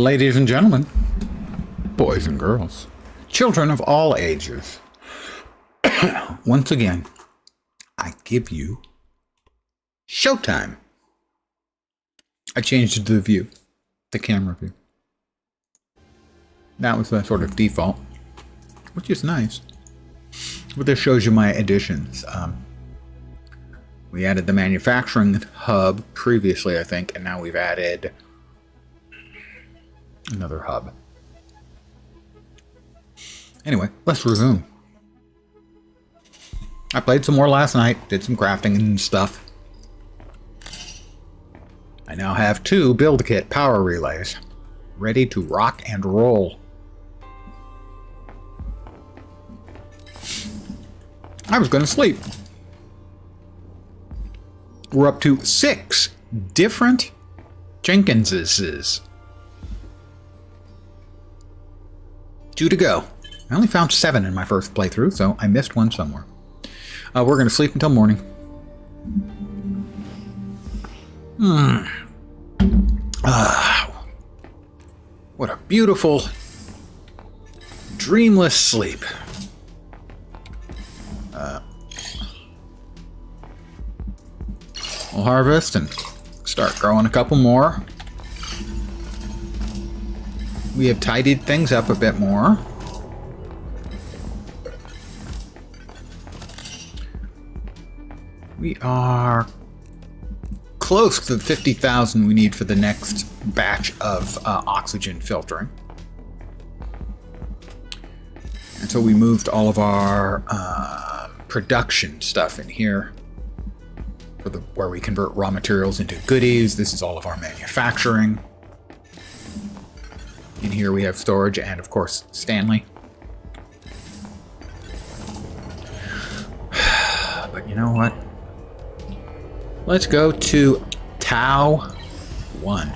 Ladies and gentlemen, boys and girls, children of all ages, once again, I give you showtime. I changed it to the view, the camera view. That was the sort of default, which is nice. But this shows you my additions. We added the manufacturing hub previously, I think, and now we've added another hub. Anyway, let's resume. I played some more last night, did some crafting and stuff. I now have 2 build kit power relays ready to rock and roll. I was going to sleep. We're up to 6 different Jenkinses. 2 to go. I only found 7 in my first playthrough, so I missed one somewhere. We're going to sleep until morning. What a beautiful, dreamless sleep. We'll harvest and start growing a couple more. We have tidied things up a bit more. We are close to the 50,000 we need for the next batch of oxygen filtering. And so we moved all of our production stuff in here for where we convert raw materials into goodies. This is all of our manufacturing. In here we have storage and, of course, Stanley. But you know what? Let's go to Tau 1.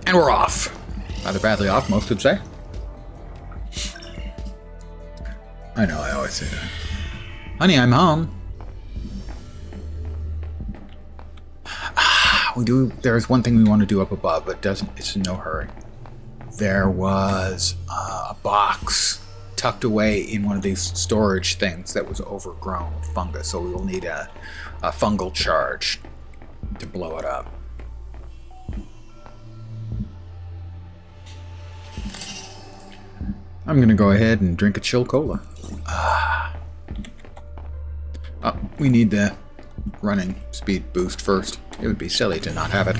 And we're off. Rather badly off, most would say. I know, I always say that. Honey, I'm home. There's one thing we want to do up above, but it's in no hurry. There was a box tucked away in one of these storage things that was overgrown with fungus, so we will need a fungal charge to blow it up. I'm going to go ahead and drink a chill cola. We need the running speed boost first. It would be silly to not have it.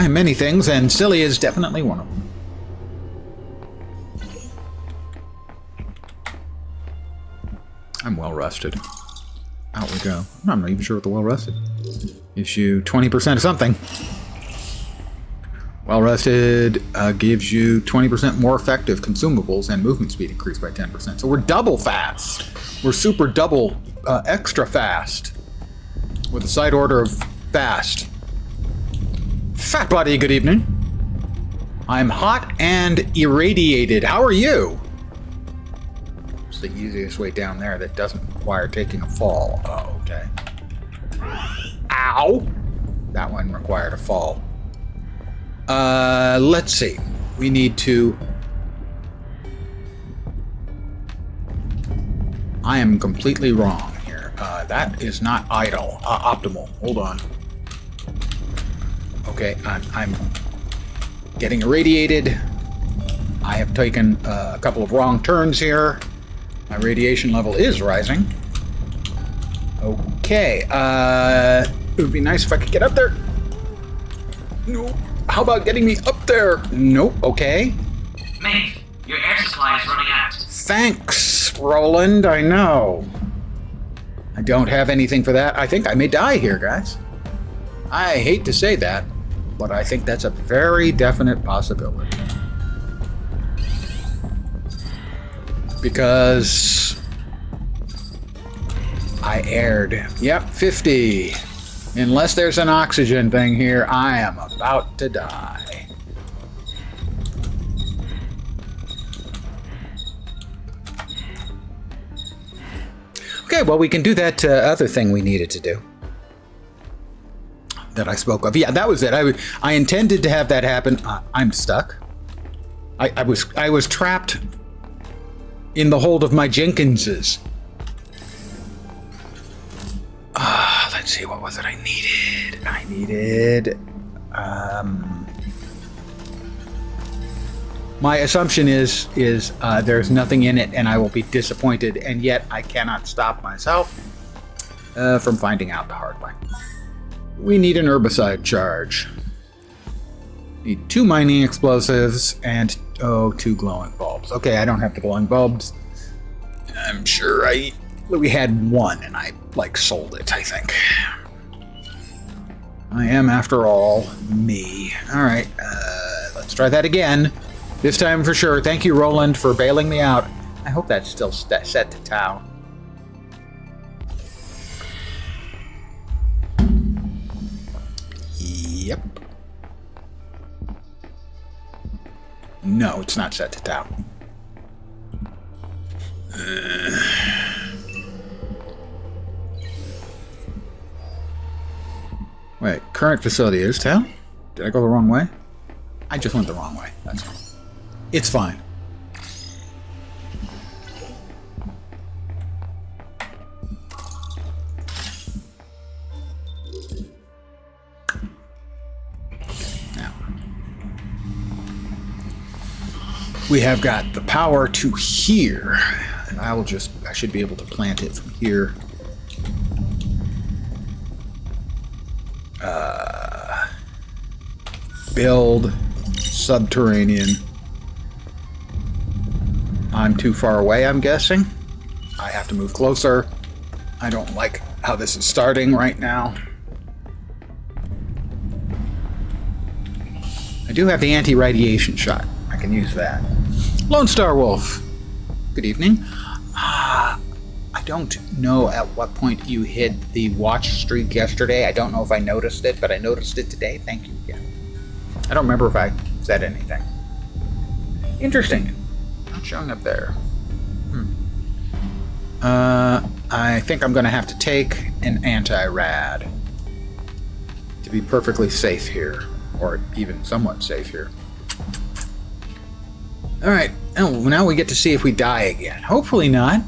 Many things, and silly is definitely one of them. I'm well rested. Out we go. I'm not even sure what the well rested. Issue 20% of something. Well rested gives you 20% more effective consumables and movement speed increased by 10%. So we're double fast. We're super double extra fast. With a side order of fast. Fat body, good evening. I'm hot and irradiated. How are you? It's the easiest way down there that doesn't require taking a fall. Oh, okay. Ow! That one required a fall. Let's see. We need to... I am completely wrong here. That is not optimal. Hold on. Okay, I'm getting irradiated. I have taken a couple of wrong turns here. My radiation level is rising. Okay, it would be nice if I could get up there. No. How about getting me up there? Nope, okay. Mate, your air supply is running out. Thanks, Roland, I know. I don't have anything for that. I think I may die here, guys. I hate to say that, but I think that's a very definite possibility. Because I aired. Yep, 50. Unless there's an oxygen thing here, I am about to die. Okay, well, we can do that other thing we needed to do. that I spoke of. Yeah, that was it. I intended to have that happen. I'm stuck. I was trapped in the hold of my Jenkinses. Let's see, what was it I needed? I needed... my assumption is there's nothing in it and I will be disappointed, and yet I cannot stop myself from finding out the hard way. We need an herbicide charge. Need 2 mining explosives and, 2 glowing bulbs. Okay, I don't have the glowing bulbs. I'm sure we had 1 and I, sold it, I think. I am, after all, me. Alright, let's try that again. This time for sure. Thank you, Roland, for bailing me out. I hope that's still set to Tau. Yep. No, it's not set to Tau. Wait, current facility is Tau? Did I go the wrong way? I just went the wrong way. That's all. It's fine. Now, we have got the power to here, and I should be able to plant it from here. Build subterranean. I'm too far away, I'm guessing. I have to move closer. I don't like how this is starting right now. I do have the anti-radiation shot. I can use that. Lone Star Wolf. Good evening. I don't know at what point you hit the watch streak yesterday. I don't know if I noticed it, but I noticed it today. Thank you again. I don't remember if I said anything. Interesting. Not showing up there. I think I'm going to have to take an anti-rad to be perfectly safe here, or even somewhat safe here. Alright, now we get to see if we die again. Hopefully not.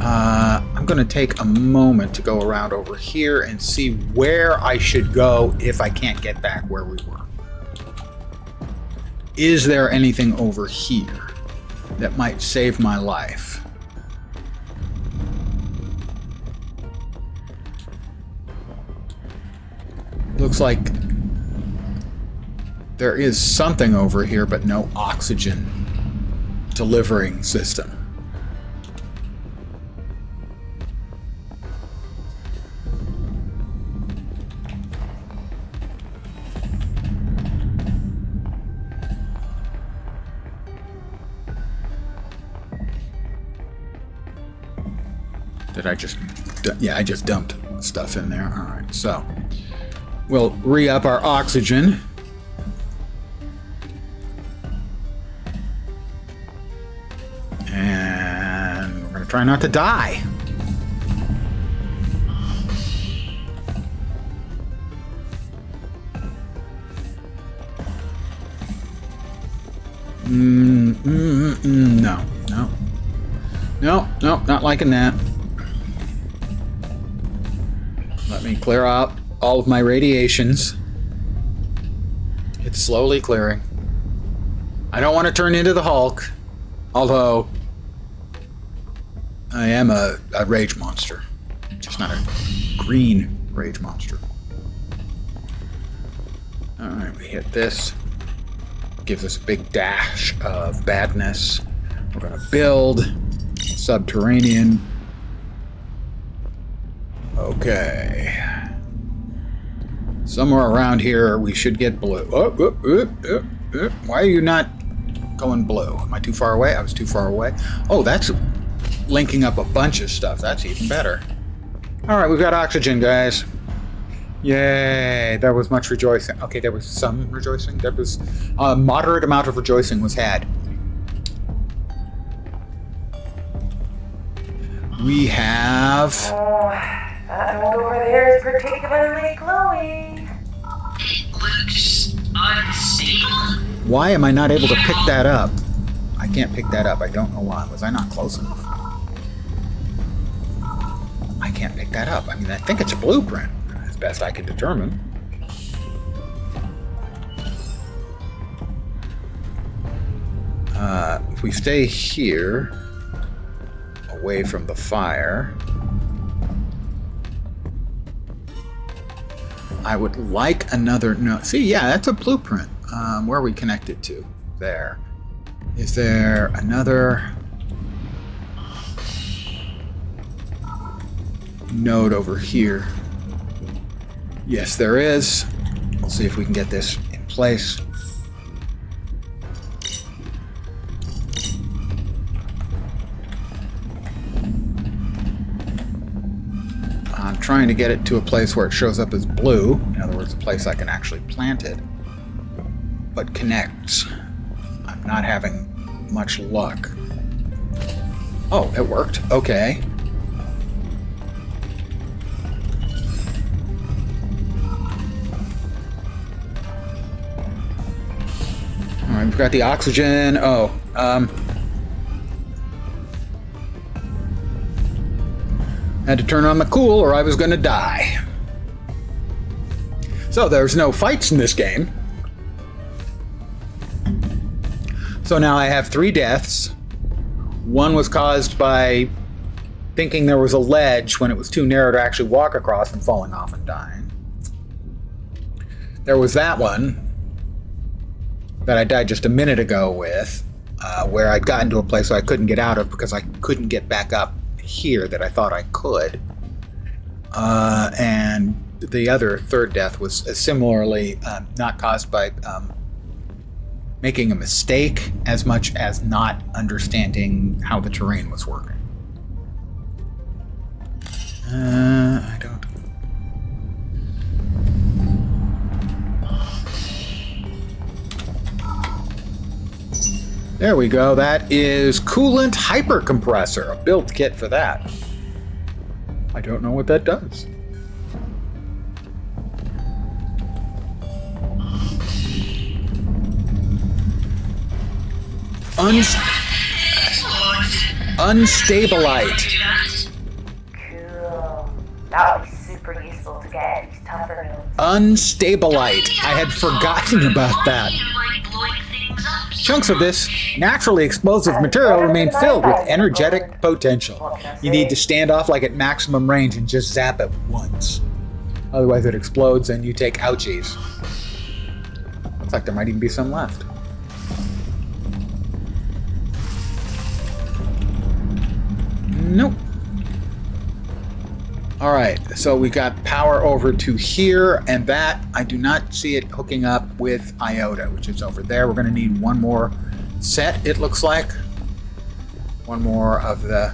I'm going to take a moment to go around over here and see where I should go if I can't get back where we were. Is there anything over here that might save my life? Looks like there is something over here, but no oxygen delivering system. Did I just... Yeah, I just dumped stuff in there. Alright, so we'll re-up our oxygen. And we're going to try not to die. No, not liking that. Let me clear out all of my radiations. It's slowly clearing. I don't want to turn into the Hulk, although I am a rage monster, just not a green rage monster. Alright, we hit this. Gives us a big dash of badness. We're going to build subterranean. Okay. Somewhere around here we should get blue. Why are you not going blue? Am I too far away? I was too far away. Oh, that's linking up a bunch of stuff. That's even better. Alright, we've got oxygen, guys. Yay, there was much rejoicing. Okay, there was some rejoicing. There was a moderate amount of rejoicing was had. We have... Oh, that node over there is particularly glowy. It looks unstable. Why am I not able to pick that up? I can't pick that up. I don't know why. Was I not close enough? I can't pick that up. I mean, I think it's a blueprint, as best I can determine. If we stay here, away from the fire, I would like another... No, see, yeah, that's a blueprint. Where are we connected to? There. Is there another node over here? Yes, there is. We'll see if we can get this in place. I'm trying to get it to a place where it shows up as blue. In other words, a place I can actually plant it, but connects. I'm not having much luck. Oh, it worked. Okay. All right, we've got the oxygen. Oh, had to turn on the cool or I was going to die. So there's no fights in this game. So now I have 3 deaths. One was caused by thinking there was a ledge when it was too narrow to actually walk across and falling off and dying. There was that one that I died just a minute ago with, where I'd gotten to a place I couldn't get out of because I couldn't get back up here that I thought I could. And the other third death was similarly not caused by making a mistake as much as not understanding how the terrain was working. I don't... There we go. That is coolant hypercompressor. A build kit for that. I don't know what that does. Unstabilite. Cool. That would be super useful to get these tougher nodes. Unstabilite. I had forgotten about that. Chunks of this naturally explosive material remain filled with energetic potential. You need to stand off like at maximum range and just zap it once. Otherwise it explodes and you take ouchies. Looks like there might even be some left. Nope. Alright, so we got power over to here, and that, I do not see it hooking up with Iota, which is over there. We're going to need one more set, it looks like. One more of the...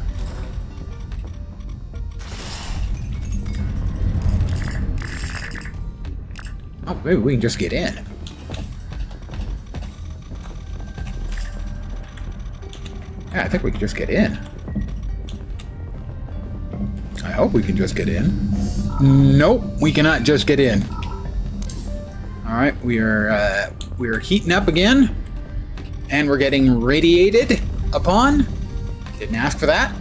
Oh, maybe we can just get in. Yeah, I think we can just get in. I hope we can just get in. Nope, we cannot just get in. All right, we are heating up again, and we're getting radiated upon. Didn't ask for that.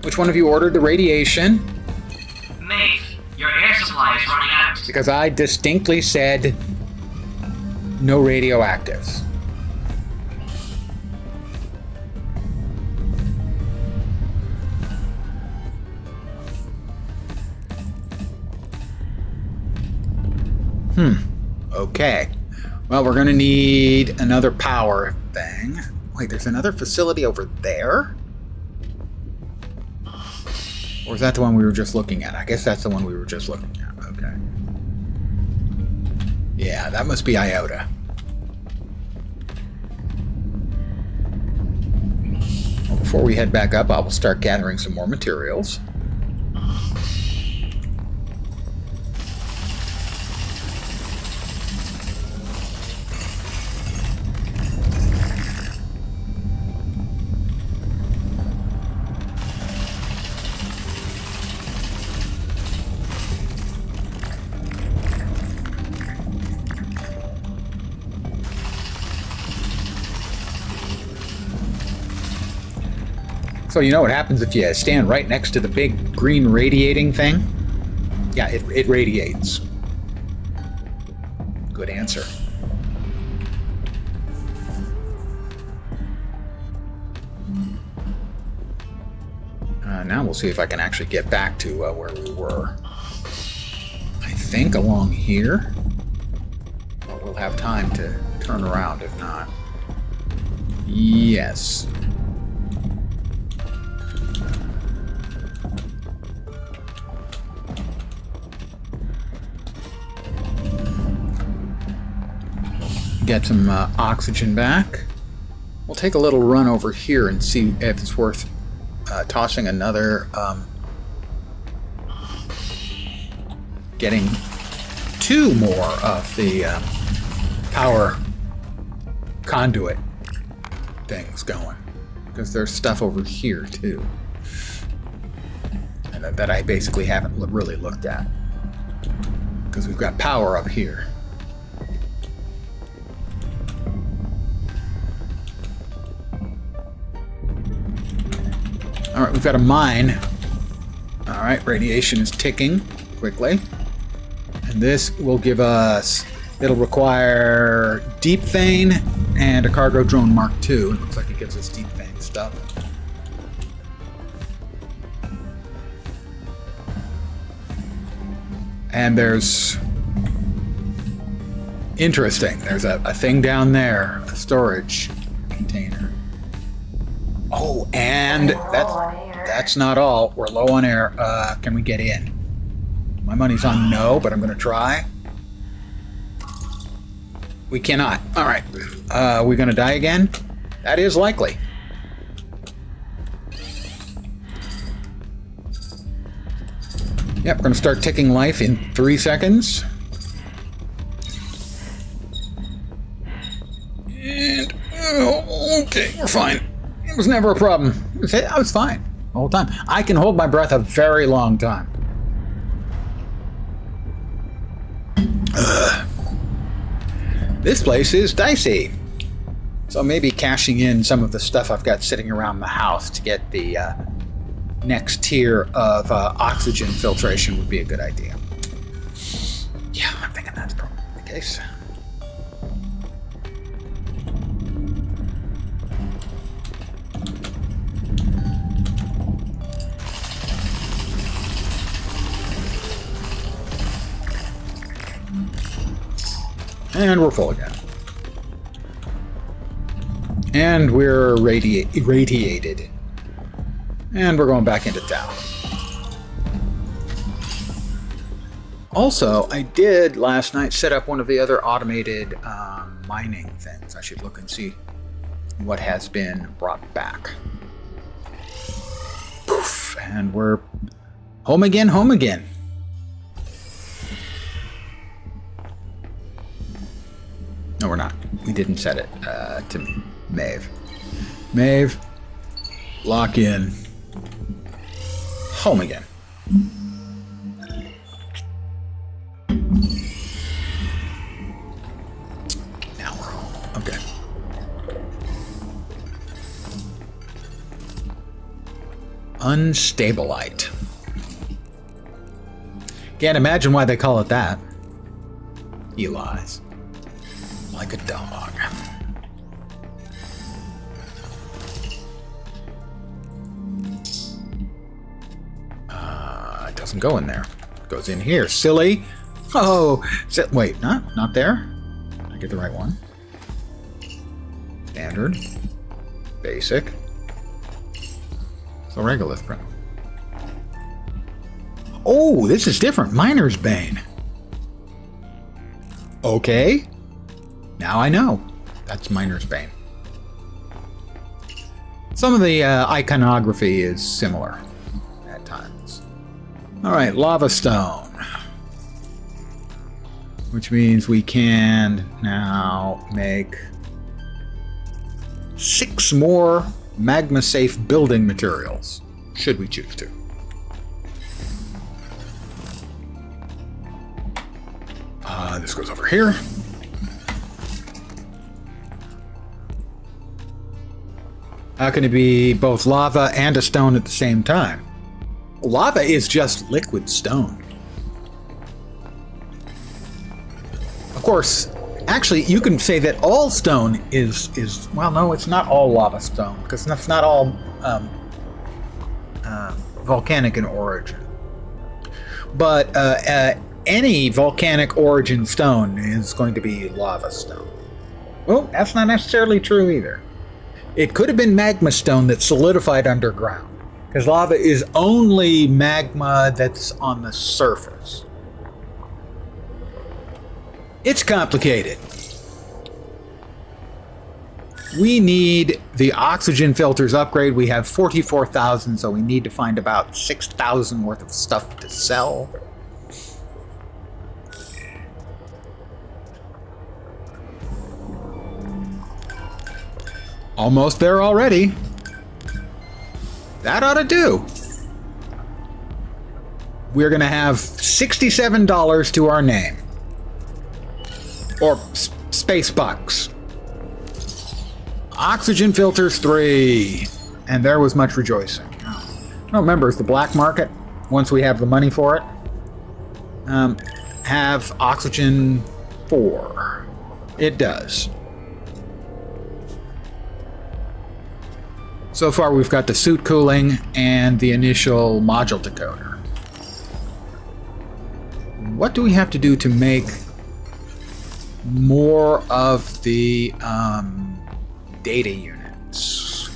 Which one of you ordered the radiation? Mate, your air supply is running out. Because I distinctly said no radioactives. Okay. Well, we're going to need another power thing. Wait, there's another facility over there? Or is that the one we were just looking at? I guess that's the one we were just looking at. Okay. Yeah, that must be Iota. Well, before we head back up, I will start gathering some more materials. So you know what happens if you stand right next to the big green radiating thing? Yeah, it radiates. Good answer. Now we'll see if I can actually get back to where we were. I think along here. Well, we'll have time to turn around if not. Yes. Get some oxygen back. We'll take a little run over here and see if it's worth tossing another, getting 2 more of the power conduit things going, because there's stuff over here too, and that I basically haven't really looked at, because we've got power up here. All right, we've got a mine. All right, radiation is ticking quickly. And this will give us, it'll require deep vein and a cargo drone Mark II. It looks like it gives us deep vein stuff. And there's, interesting, there's a thing down there, a storage container. Oh, and that's not all. We're low on air. Can we get in? My money's on no, but I'm going to try. We cannot. All right. We're going to die again? That is likely. Yep, we're going to start ticking life in 3 seconds. And, okay, we're fine. It was never a problem. I was fine the whole time. I can hold my breath a very long time. This place is dicey. So maybe cashing in some of the stuff I've got sitting around the house to get the next tier of oxygen filtration would be a good idea. Yeah, I'm thinking that's probably the case. And we're full again. And we're irradiated. And we're going back into town. Also, I did last night set up one of the other automated mining things. I should look and see what has been brought back. Poof, and we're home again, home again. No, we're not. We didn't set it to Maeve. Maeve, lock in. Home again. Now we're home. Okay. Unstabilite. Can't imagine why they call it that. He lies. Like a dog. It doesn't go in there. It goes in here. Silly. Oh, wait, not there? Did I get the right one? Standard. Basic. So regolith print. Oh, this is different. Miner's Bane. Okay. Now I know. That's Miner's Bane. Some of the iconography is similar at times. Alright, Lava Stone. Which means we can now make 6 more magma-safe building materials, should we choose to. This goes over here. How can it be both lava and a stone at the same time? Lava is just liquid stone. Of course, actually, you can say that all stone is well, no, it's not all lava stone, because that's not all volcanic in origin. But any volcanic origin stone is going to be lava stone. Well, that's not necessarily true either. It could have been magma stone that solidified underground, because lava is only magma that's on the surface. It's complicated. We need the oxygen filters upgrade. We have 44,000, so we need to find about 6,000 worth of stuff to sell. Almost there already. That ought to do. We're going to have $67 to our name. Or space bucks. Oxygen filters 3. And there was much rejoicing. Oh, remember, it's the black market. Once we have the money for it. Have oxygen 4. It does. So far we've got the suit cooling and the initial module decoder. What do we have to do to make more of the data units?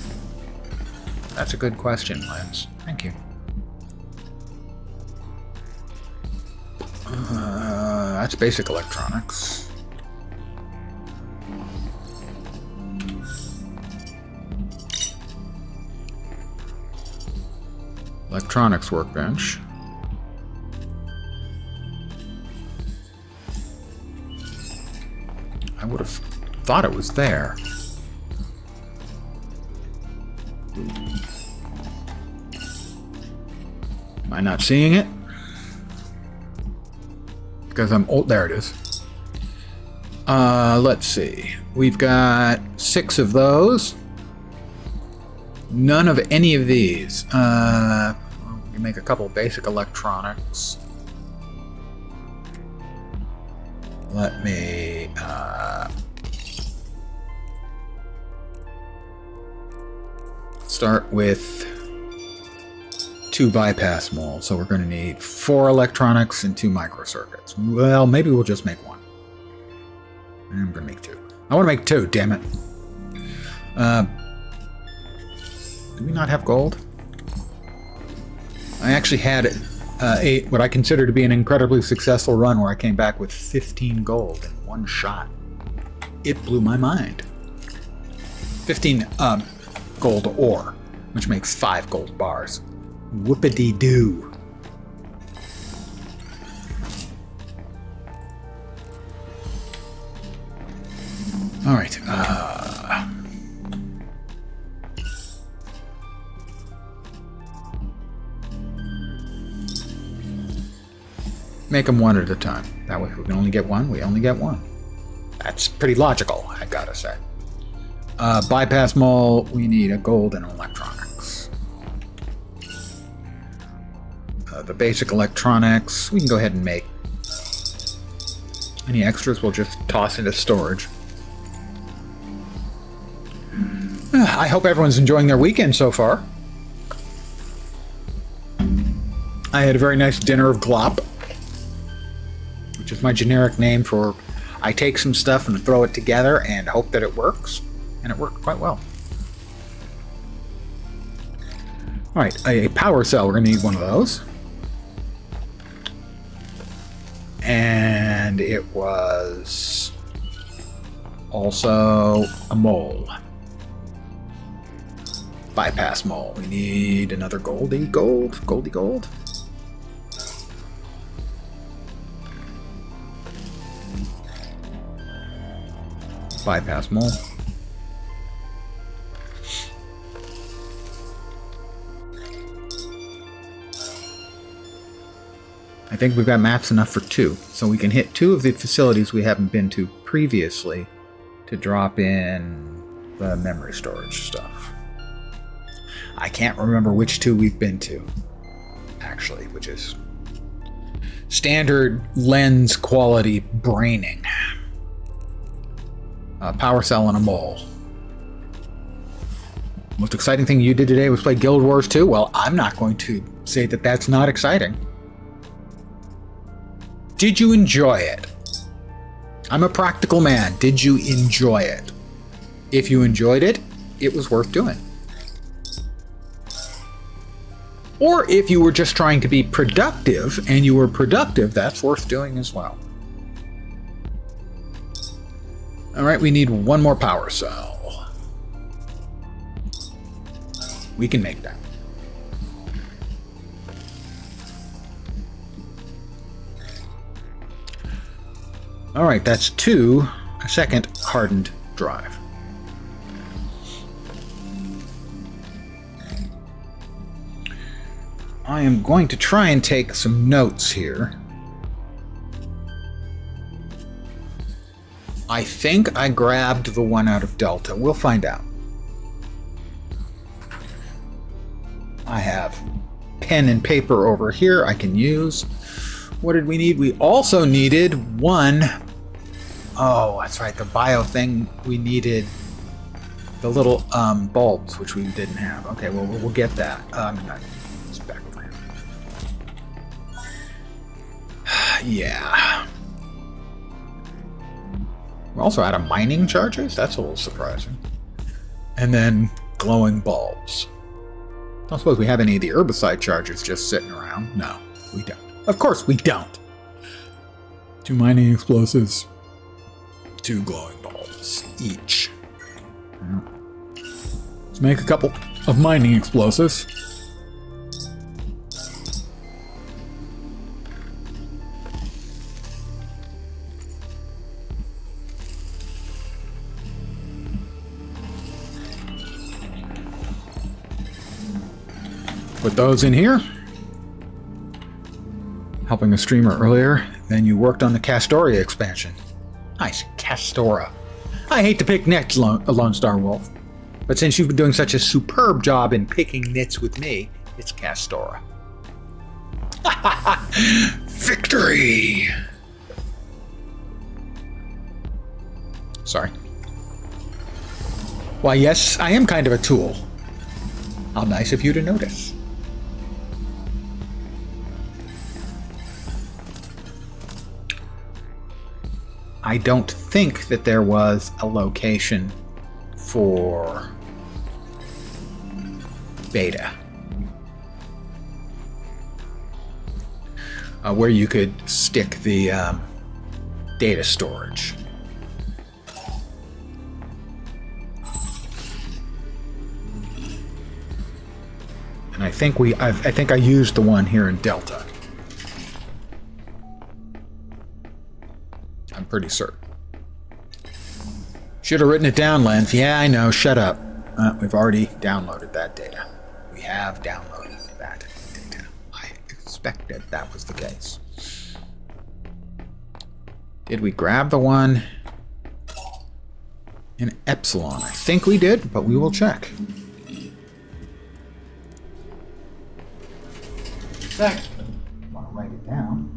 That's a good question, Lens. Thank you. That's basic electronics. Electronics workbench. I would have thought it was there. Am I not seeing it? Because I'm old. There it is. Let's see. We've got 6 of those. None of any of these. We can make a couple of basic electronics. Let me start with 2 bypass moles. So we're going to need 4 electronics and 2 microcircuits. Well, maybe we'll just make 1. I'm going to make 2. I want to make 2, damn it. Do we not have gold? I actually had what I consider to be an incredibly successful run where I came back with 15 gold in one shot. It blew my mind. 15 gold ore, which makes 5 gold bars. Whoopity-doo. All right. Make them 1 at a time. That way, if we can only get 1, we only get 1. That's pretty logical, I gotta say. Bypass mole, we need a gold and electronics. The basic electronics, we can go ahead and make. Any extras, we'll just toss into storage. I hope everyone's enjoying their weekend so far. I had a very nice dinner of glop, which is my generic name for I take some stuff and throw it together and hope that it works. And it worked quite well. Alright, a power cell. We're going to need one of those. And it was also a mole. Bypass mole. We need another goldy gold. Bypass mole. I think we've got maps enough for 2, so we can hit 2 of the facilities we haven't been to previously to drop in the memory storage stuff. I can't remember which 2 we've been to, actually, which is standard lens quality braining. Power cell and a mole. Most exciting thing you did today was play Guild Wars 2? Well, I'm not going to say that that's not exciting. Did you enjoy it? I'm a practical man. Did you enjoy it? If you enjoyed it, it was worth doing. Or if you were just trying to be productive and you were productive, that's worth doing as well. All right, we need 1 more power cell. We can make that. All right, that's 2, a second hardened drive. I am going to try and take some notes here. I think I grabbed the one out of Delta. We'll find out. I have pen and paper over here I can use. What did we need? We also needed 1. Oh, that's right, the bio thing. We needed the little bulbs, which we didn't have. Okay, well, we'll get that. It's back over here. Yeah. We're also out of mining charges? That's a little surprising. And then glowing bulbs. Don't suppose we have any of the herbicide charges just sitting around. No, we don't. Of course we don't. 2 mining explosives. 2 glowing bulbs each. Let's make a couple of mining explosives. Put those in here. Helping a streamer earlier, then you worked on the Castoria expansion. Nice, Castora. I hate to pick nits, Lone Star Wolf, but since you've been doing such a superb job in picking nits with me, it's Castora. Victory! Sorry. Why, yes, I am kind of a tool. How nice of you to notice. I don't think that there was a location for beta where you could stick the data storage. And I think I used the one here in Delta. I'm pretty certain. Should have written it down, Lens. Yeah, I know. Shut up. We've already downloaded that data. We have downloaded that data. I expected that was the case. Did we grab the one in Epsilon? I think we did, but we will check. In fact, I want to write it down.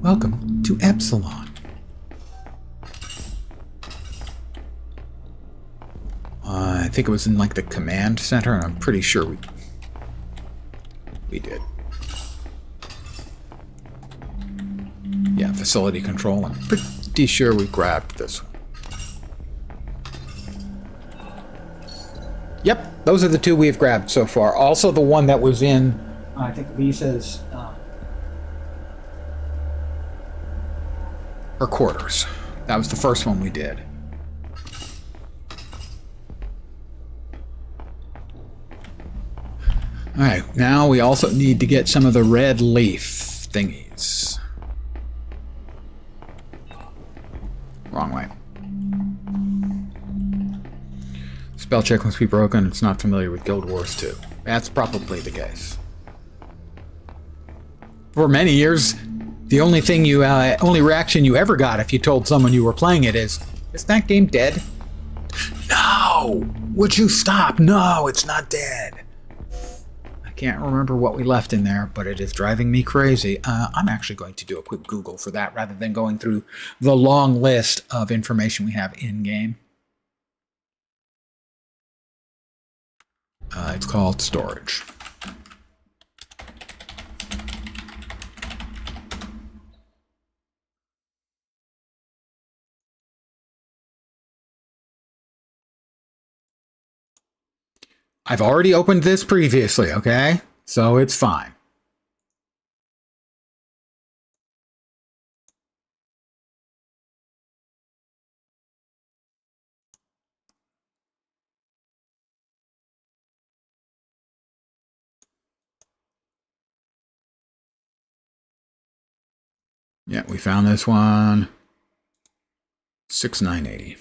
Welcome to Epsilon. I think it was in like the command center, and I'm pretty sure we did. Yeah, facility control. I'm pretty sure we grabbed this one. Yep, those are the 2 we've grabbed so far. Also the one that was in, I think Lisa's, her quarters. That was the first one we did. Alright, now we also need to get some of the red leaf thingies. Wrong way. Spell check must be broken. It's not familiar with Guild Wars 2. That's probably the case. For many years, the only thing only reaction you ever got if you told someone you were playing it is, Is that game dead? No! Would you stop? No, it's not dead. I can't remember what we left in there, but it is driving me crazy. I'm actually going to do a quick Google for that rather than going through the long list of information we have in-game. It's called storage. I've already opened this previously, okay? So it's fine. Yeah, we found this one. 6980.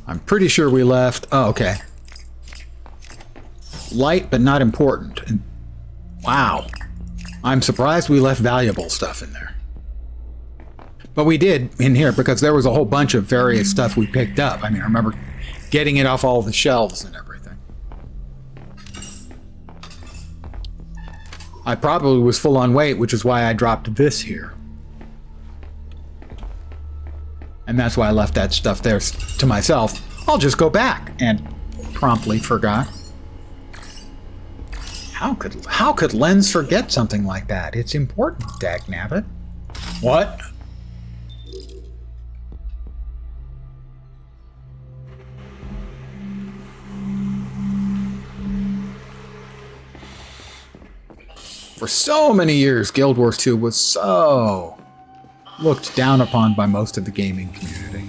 I'm pretty sure we left. Oh, okay. Light, but not important. And wow. I'm surprised we left valuable stuff in there. But we did in here because there was a whole bunch of various stuff we picked up. I mean, I remember getting it off all the shelves and everything. I probably was full on weight, which is why I dropped this here. And that's why I left that stuff there to myself. I'll just go back, and promptly forgot. How could Lens forget something like that? It's important, dagnabbit. What? For so many years, Guild Wars 2 was so looked down upon by most of the gaming community.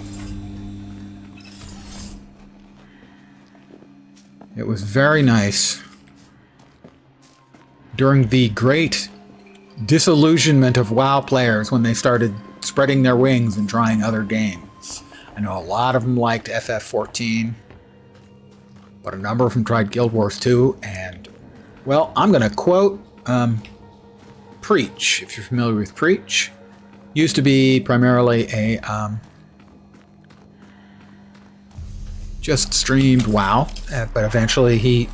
It was very nice during the great disillusionment of WoW players when they started spreading their wings and trying other games. I know a lot of them liked FF14, but a number of them tried Guild Wars 2, and, well, I'm going to quote Preach, if you're familiar with Preach. Used to be primarily a just streamed WoW, but eventually he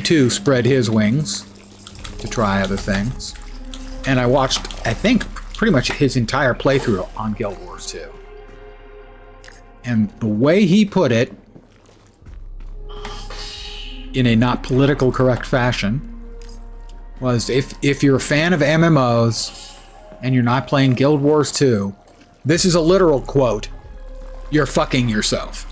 too spread his wings to try other things. And I watched, I think, pretty much his entire playthrough on Guild Wars 2. And the way he put it, in a not political correct fashion, was if you're a fan of MMOs and you're not playing Guild Wars 2, this is a literal quote, you're fucking yourself.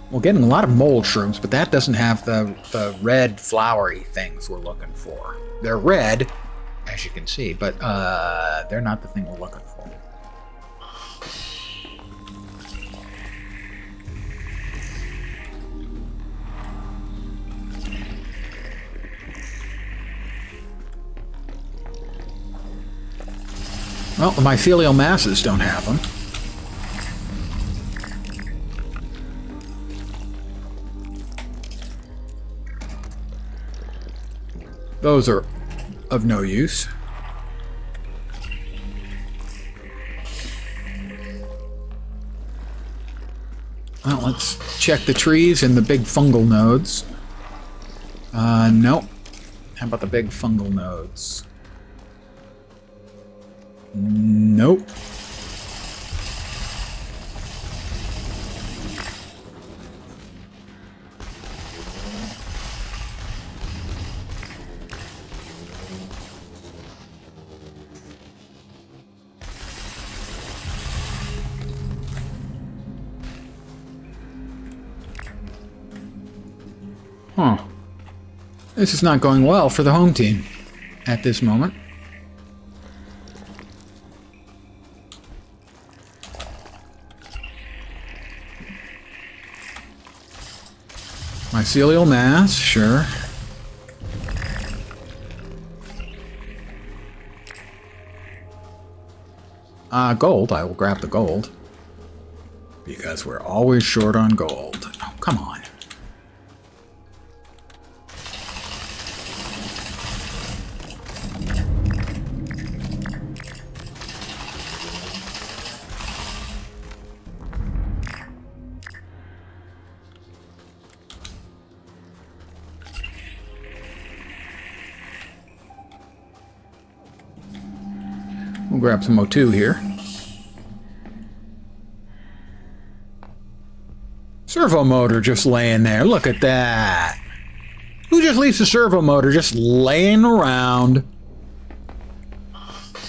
We're getting a lot of mold shrooms, but that doesn't have the red flowery things we're looking for. They're red, as you can see, but they're not the thing we're looking for. Well, the mycelial masses don't have them. Those are of no use. Well, let's check the trees and the big fungal nodes. Nope. How about the big fungal nodes? Nope. Huh. This is not going well for the home team at this moment. Mycelial mass, sure. Gold. I will grab the gold. Because we're always short on gold. Oh, come on. We'll grab some O2 here. Servo motor just laying there. Look at that. Who just leaves the servo motor just laying around? Is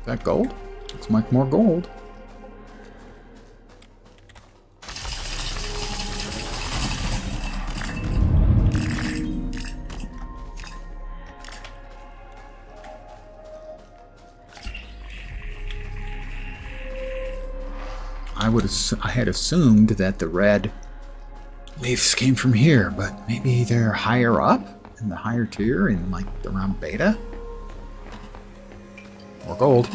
that gold? Looks like more gold. I had assumed that the red leaves came from here, but maybe they're higher up in the higher tier in like around beta? Or gold.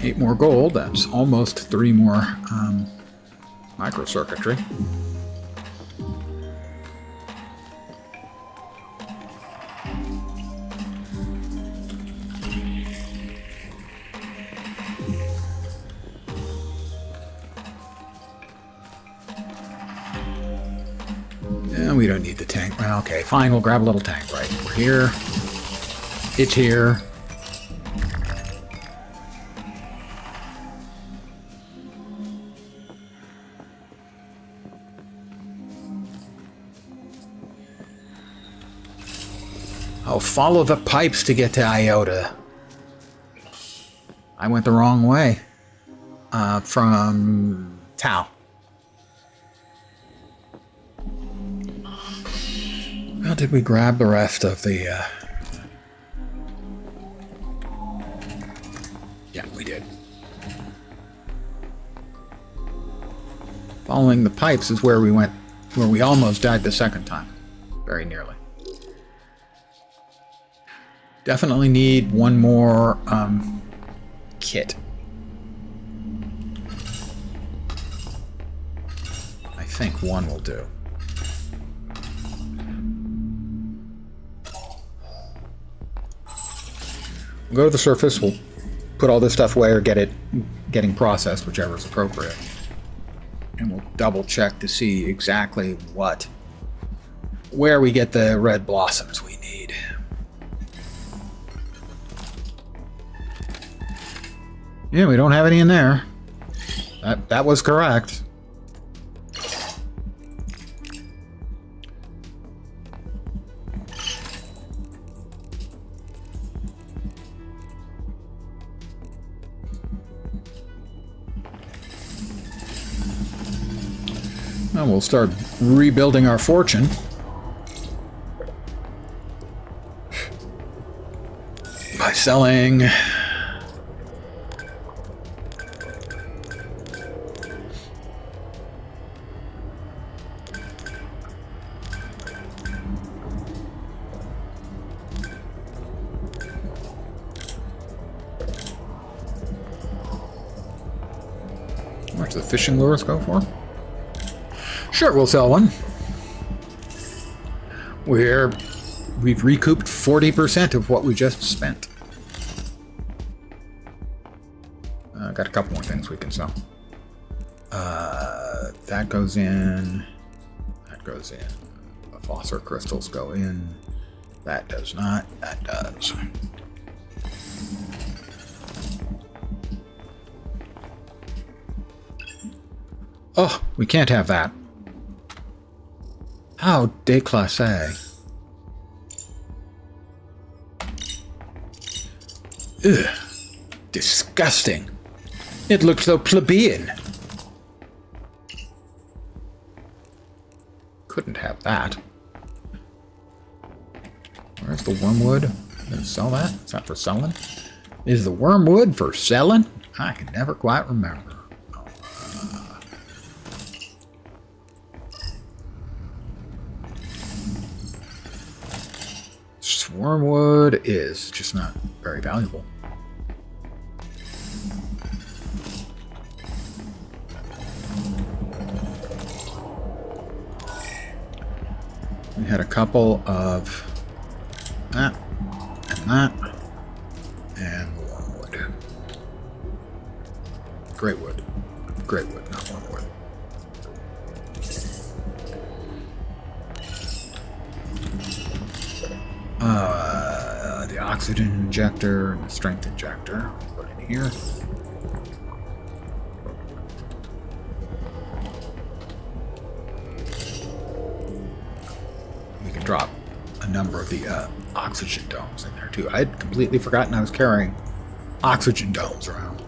Eight more gold, that's almost 3 more microcircuitry. We don't need the tank. Well, okay, fine, we'll grab a little tank, right? We're here. It's here. Oh, follow the pipes to get to Iota. I went the wrong way. From Tau. Well, did we grab the rest of the... Yeah, we did. Following the pipes is where we went, where we almost died the second time. Very nearly. Definitely need one more kit. I think one will do. We'll go to the surface, we'll put all this stuff away or getting processed, whichever is appropriate. And we'll double check to see exactly where we get the red blossoms we need. Yeah, we don't have any in there. That was correct. And we'll start rebuilding our fortune. By selling... How much do the fishing lures go for? Sure, we'll sell one. We've recouped 40% of what we just spent. Got a couple more things we can sell. That goes in. That goes in. The phosphor crystals go in. That does not. That does. Oh, we can't have that. How déclassé. Ugh. Disgusting. It looks so plebeian. Couldn't have that. Where's the wormwood? Gonna sell that? Is that for selling? Is the wormwood for selling? I can never quite remember. Wormwood is just not very valuable. We had a couple of that and that and wormwood. Great wood. Great wood, not wormwood. The oxygen injector and the strength injector. Put in here. We can drop a number of the oxygen domes in there too. I'd completely forgotten I was carrying oxygen domes around.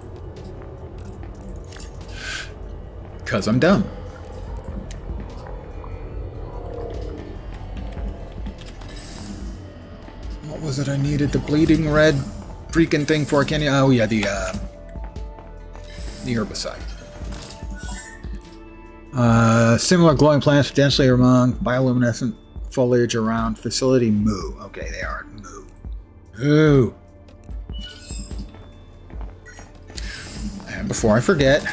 Because I'm dumb. What was it I needed? The bleeding red freaking thing for? Can you? Oh yeah, the herbicide. Similar glowing plants densely among bioluminescent foliage around facility Moo. Okay, they are at Moo. Moo. And before I forget,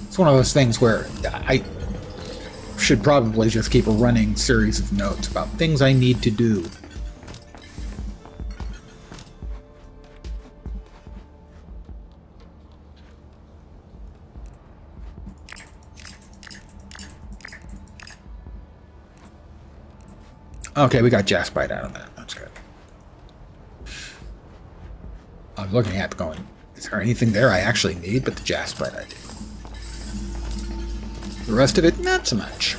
it's one of those things where I should probably just keep a running series of notes about things I need to do. Okay, we got jaspite out of that. That's good. I'm looking at going, is there anything there I actually need? But the jaspite I do. The rest of it, not so much.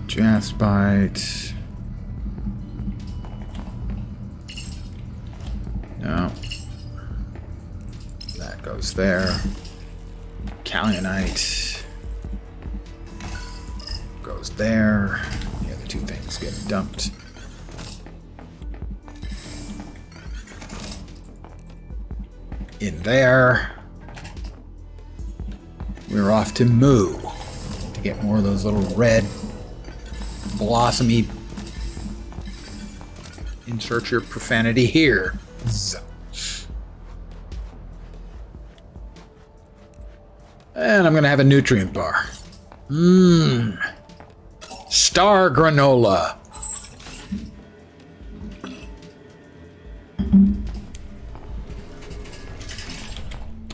Jaspite. No. That goes there. Kaolite goes there. The other two things get dumped. In there. We're off to Moo to get more of those little red blossomy. Insert your profanity here. And I'm gonna have a nutrient bar. Star granola.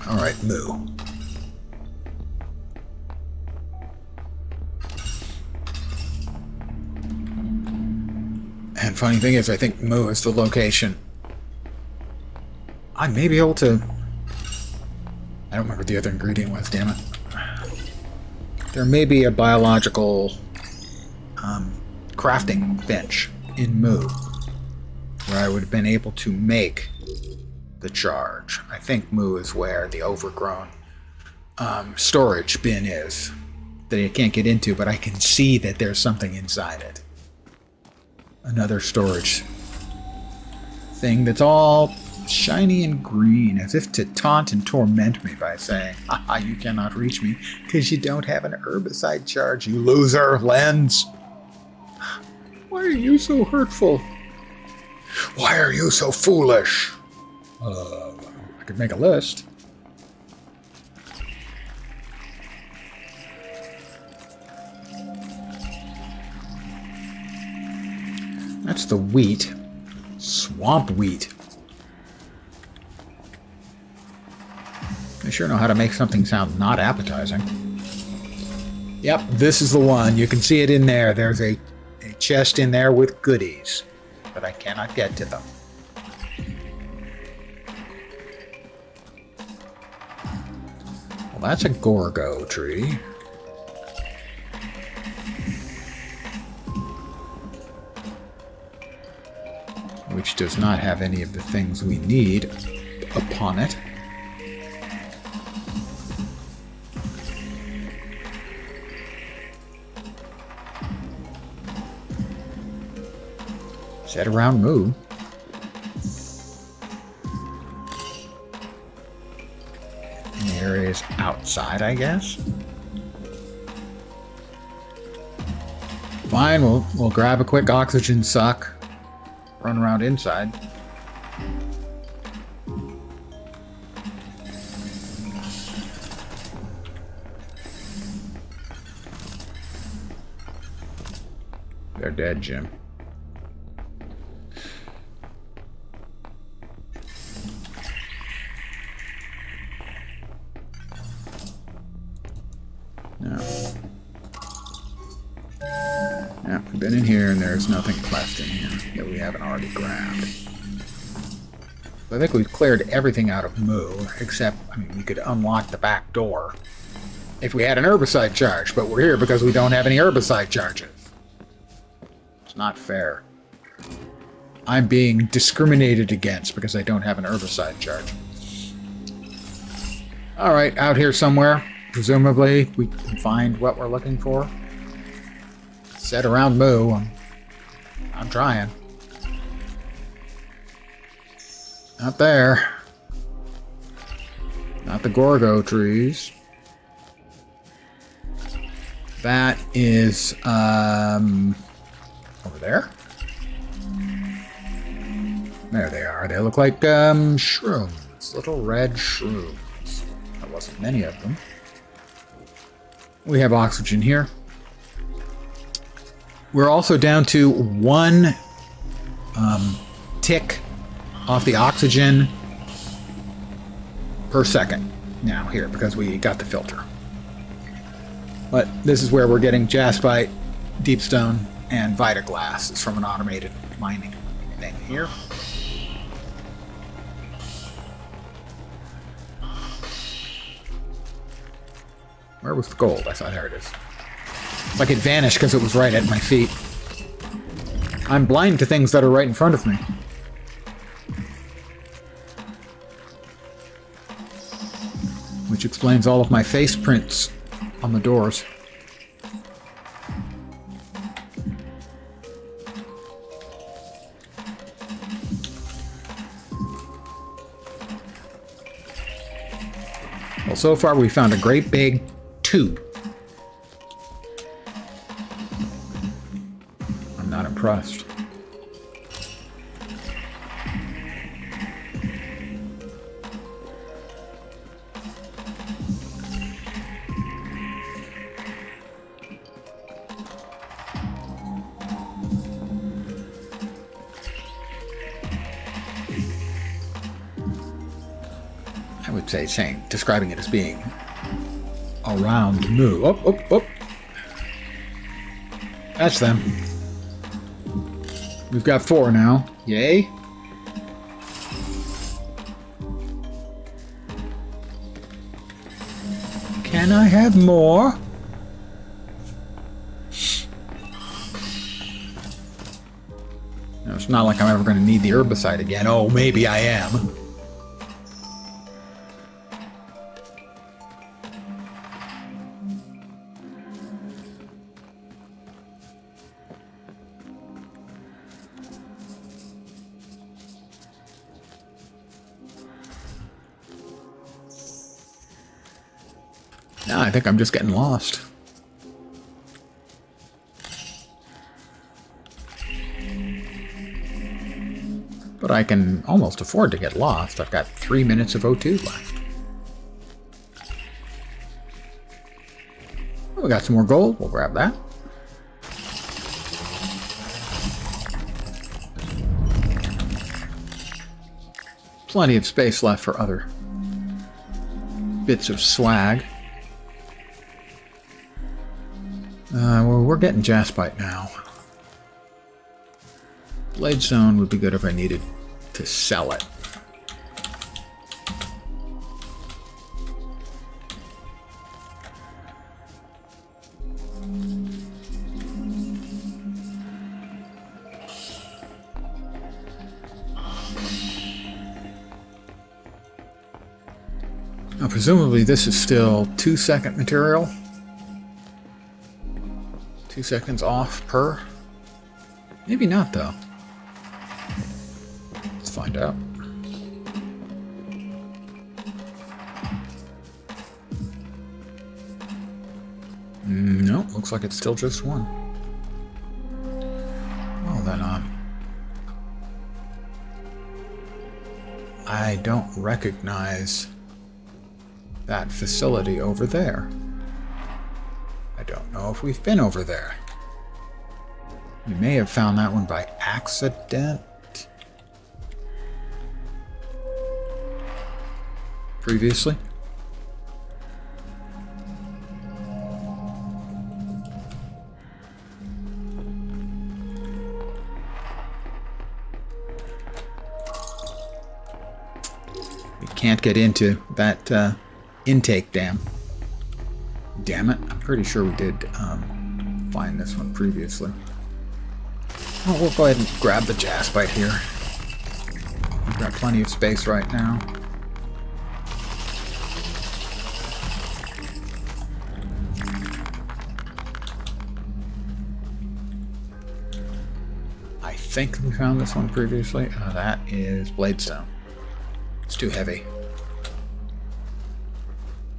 All right, Moo. And funny thing is, I think Moo is the location. I may be able to... I don't remember what the other ingredient was, damn it. There may be a biological crafting bench in Moo where I would have been able to make the charge. I think Moo is where the overgrown storage bin is that I can't get into, but I can see that there's something inside it. Another storage thing that's all shiny and green, as if to taunt and torment me by saying, haha, you cannot reach me because you don't have an herbicide charge, you loser, Lens. Why are you so hurtful? Why are you so foolish? I could make a list. That's the wheat. Swamp wheat. I sure know how to make something sound not appetizing. Yep, this is the one. You can see it in there. There's a chest in there with goodies, but I cannot get to them. Well, that's a Gorgo tree. Which does not have any of the things we need upon it. Set around Moo. And the area is outside, I guess. Fine, we'll grab a quick oxygen suck. Run around inside. They're dead, Jim. No. Yeah, we've been in here and there's nothing left in here that we haven't already grabbed. I think we've cleared everything out of Moo, except, I mean, we could unlock the back door if we had an herbicide charge, but we're here because we don't have any herbicide charges. It's not fair. I'm being discriminated against because I don't have an herbicide charge. Alright, out here somewhere. Presumably, we can find what we're looking for. Set around Moo. I'm trying. Not there. Not the Gorgo trees. That is, over there? There they are. They look like, shrooms. Little red shrooms. There wasn't many of them. We have oxygen here. We're also down to 1 tick off the oxygen per second now here because we got the filter. But this is where we're getting jaspite, deepstone, and vitaglass. It's from an automated mining thing here. Where was the gold? I thought, there it is. Like it vanished because it was right at my feet. I'm blind to things that are right in front of me. Which explains all of my face prints on the doors. Well, so far we found a great big tube. I'm not impressed. I would say describing it as being around Moo. Oh, oh, oh. That's them. We've got 4 now. Yay. Can I have more? No, it's not like I'm ever going to need the herbicide again. Oh, maybe I am. No, I think I'm just getting lost. But I can almost afford to get lost. I've got 3 minutes of O2 left. Oh, we got some more gold. We'll grab that. Plenty of space left for other bits of swag. Well, we're getting jaspite now. Bladestone would be good if I needed to sell it. Now, presumably this is still 2-second material. 2 seconds off per. Maybe not, though. Let's find out. No, looks like it's still just one. Well then, I don't recognize that facility over there. I don't know if we've been over there. We may have found that one by accident previously. We can't get into that intake dam. Damn it. I'm pretty sure we did find this one previously. Oh, we'll go ahead and grab the jaspite here. We've got plenty of space right now. I think we found this one previously. That is bladestone. It's too heavy,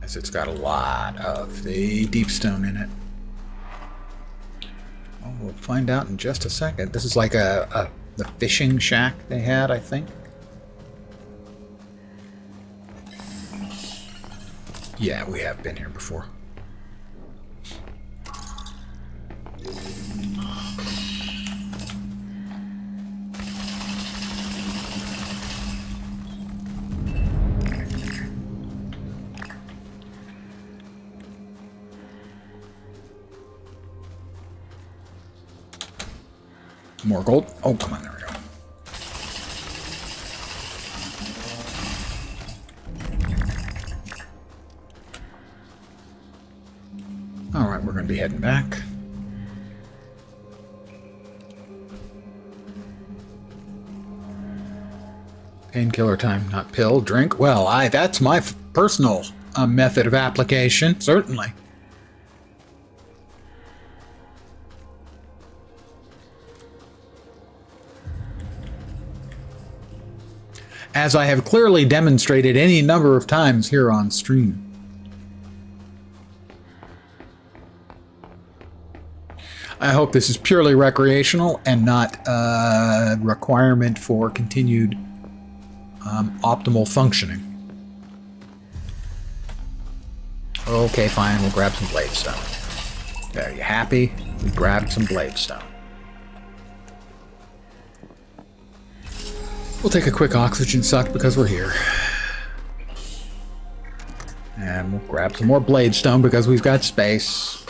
as it's got a lot of the deep stone in it. Oh, we'll find out in just a second. This is like the fishing shack they had, I think. Yeah, we have been here before. More gold. Oh, come on, there we go. All right, we're going to be heading back. Painkiller time, not pill. Drink. Well, that's my personal method of application, certainly. As I have clearly demonstrated any number of times here on stream. I hope this is purely recreational and not a requirement for continued optimal functioning. Okay, fine, we'll grab some bladestone. Are you happy? We grabbed some bladestone. We'll take a quick oxygen suck because we're here. And we'll grab some more bladestone because we've got space.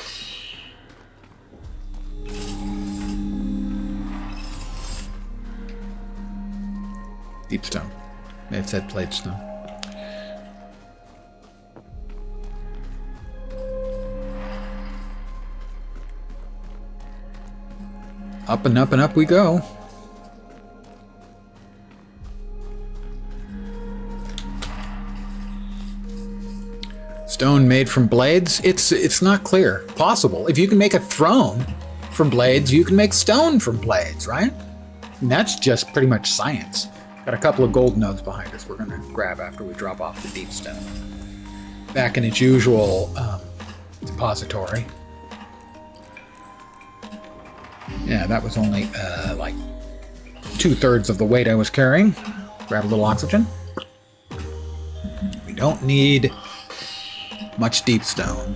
Deep stone. May have said bladestone. Up and up and up we go. Stone made from blades? It's not clear. Possible. If you can make a throne from blades, you can make stone from blades, right? And that's just pretty much science. Got a couple of gold nodes behind us we're going to grab after we drop off the deep stone. Back in its usual depository. Yeah, that was only like 2/3 of the weight I was carrying. Grab a little oxygen. We don't need much deep stone.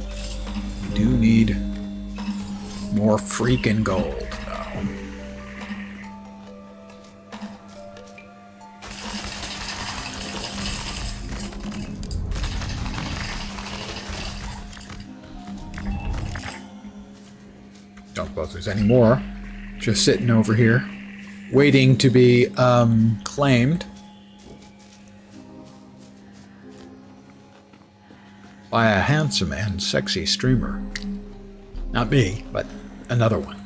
We do need more freaking gold, though. Don't suppose there's any more. Just sitting over here, waiting to be claimed. By a handsome and sexy streamer. Not me, but another one.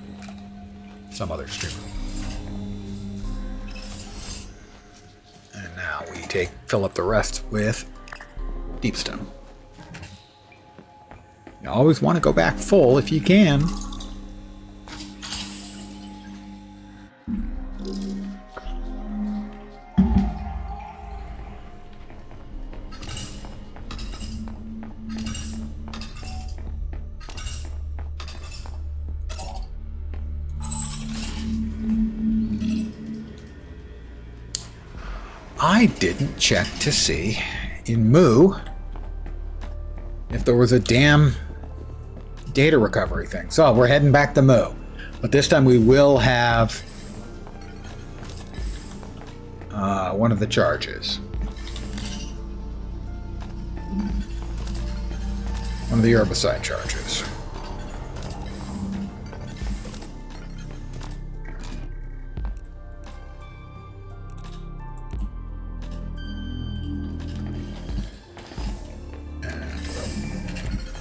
Some other streamer. And now we fill up the rest with deep stone. You always want to go back full if you can. I didn't check to see in Moo if there was a damn data recovery thing. So we're heading back to Moo. But this time we will have one of the charges. One of the herbicide charges.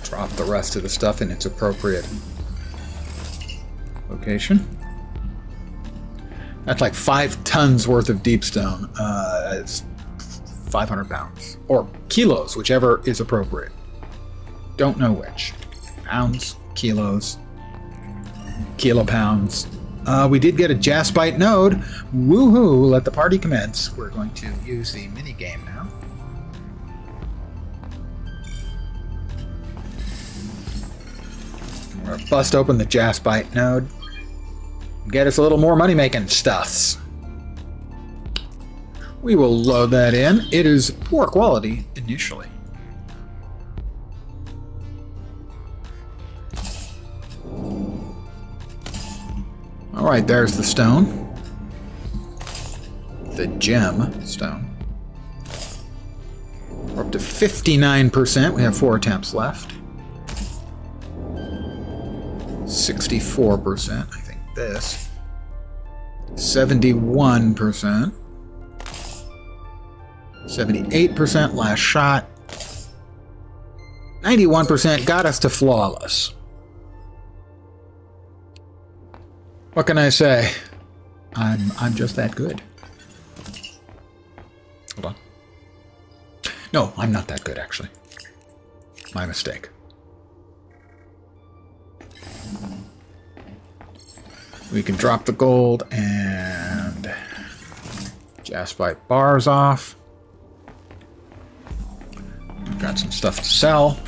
Drop the rest of the stuff in its appropriate location. That's like 5 tons worth of deep stone. It's 500 pounds. Or kilos, whichever is appropriate. Don't know which. Pounds, kilos, kilopounds. We did get a jaspite node. Woohoo! Let the party commence. We're going to use the mini game now. We're gonna bust open the jaspite node. Get us a little more money-making stuffs. We will load that in. It is poor quality initially. Alright, there's the stone. The gem stone. We're up to 59%. We have 4 attempts left. 64%, I think this. 71%. 78% last shot. 91% got us to flawless. What can I say? I'm just that good. Hold on. No, I'm not that good, actually. My mistake. We can drop the gold and jaspite bars off. We've got some stuff to sell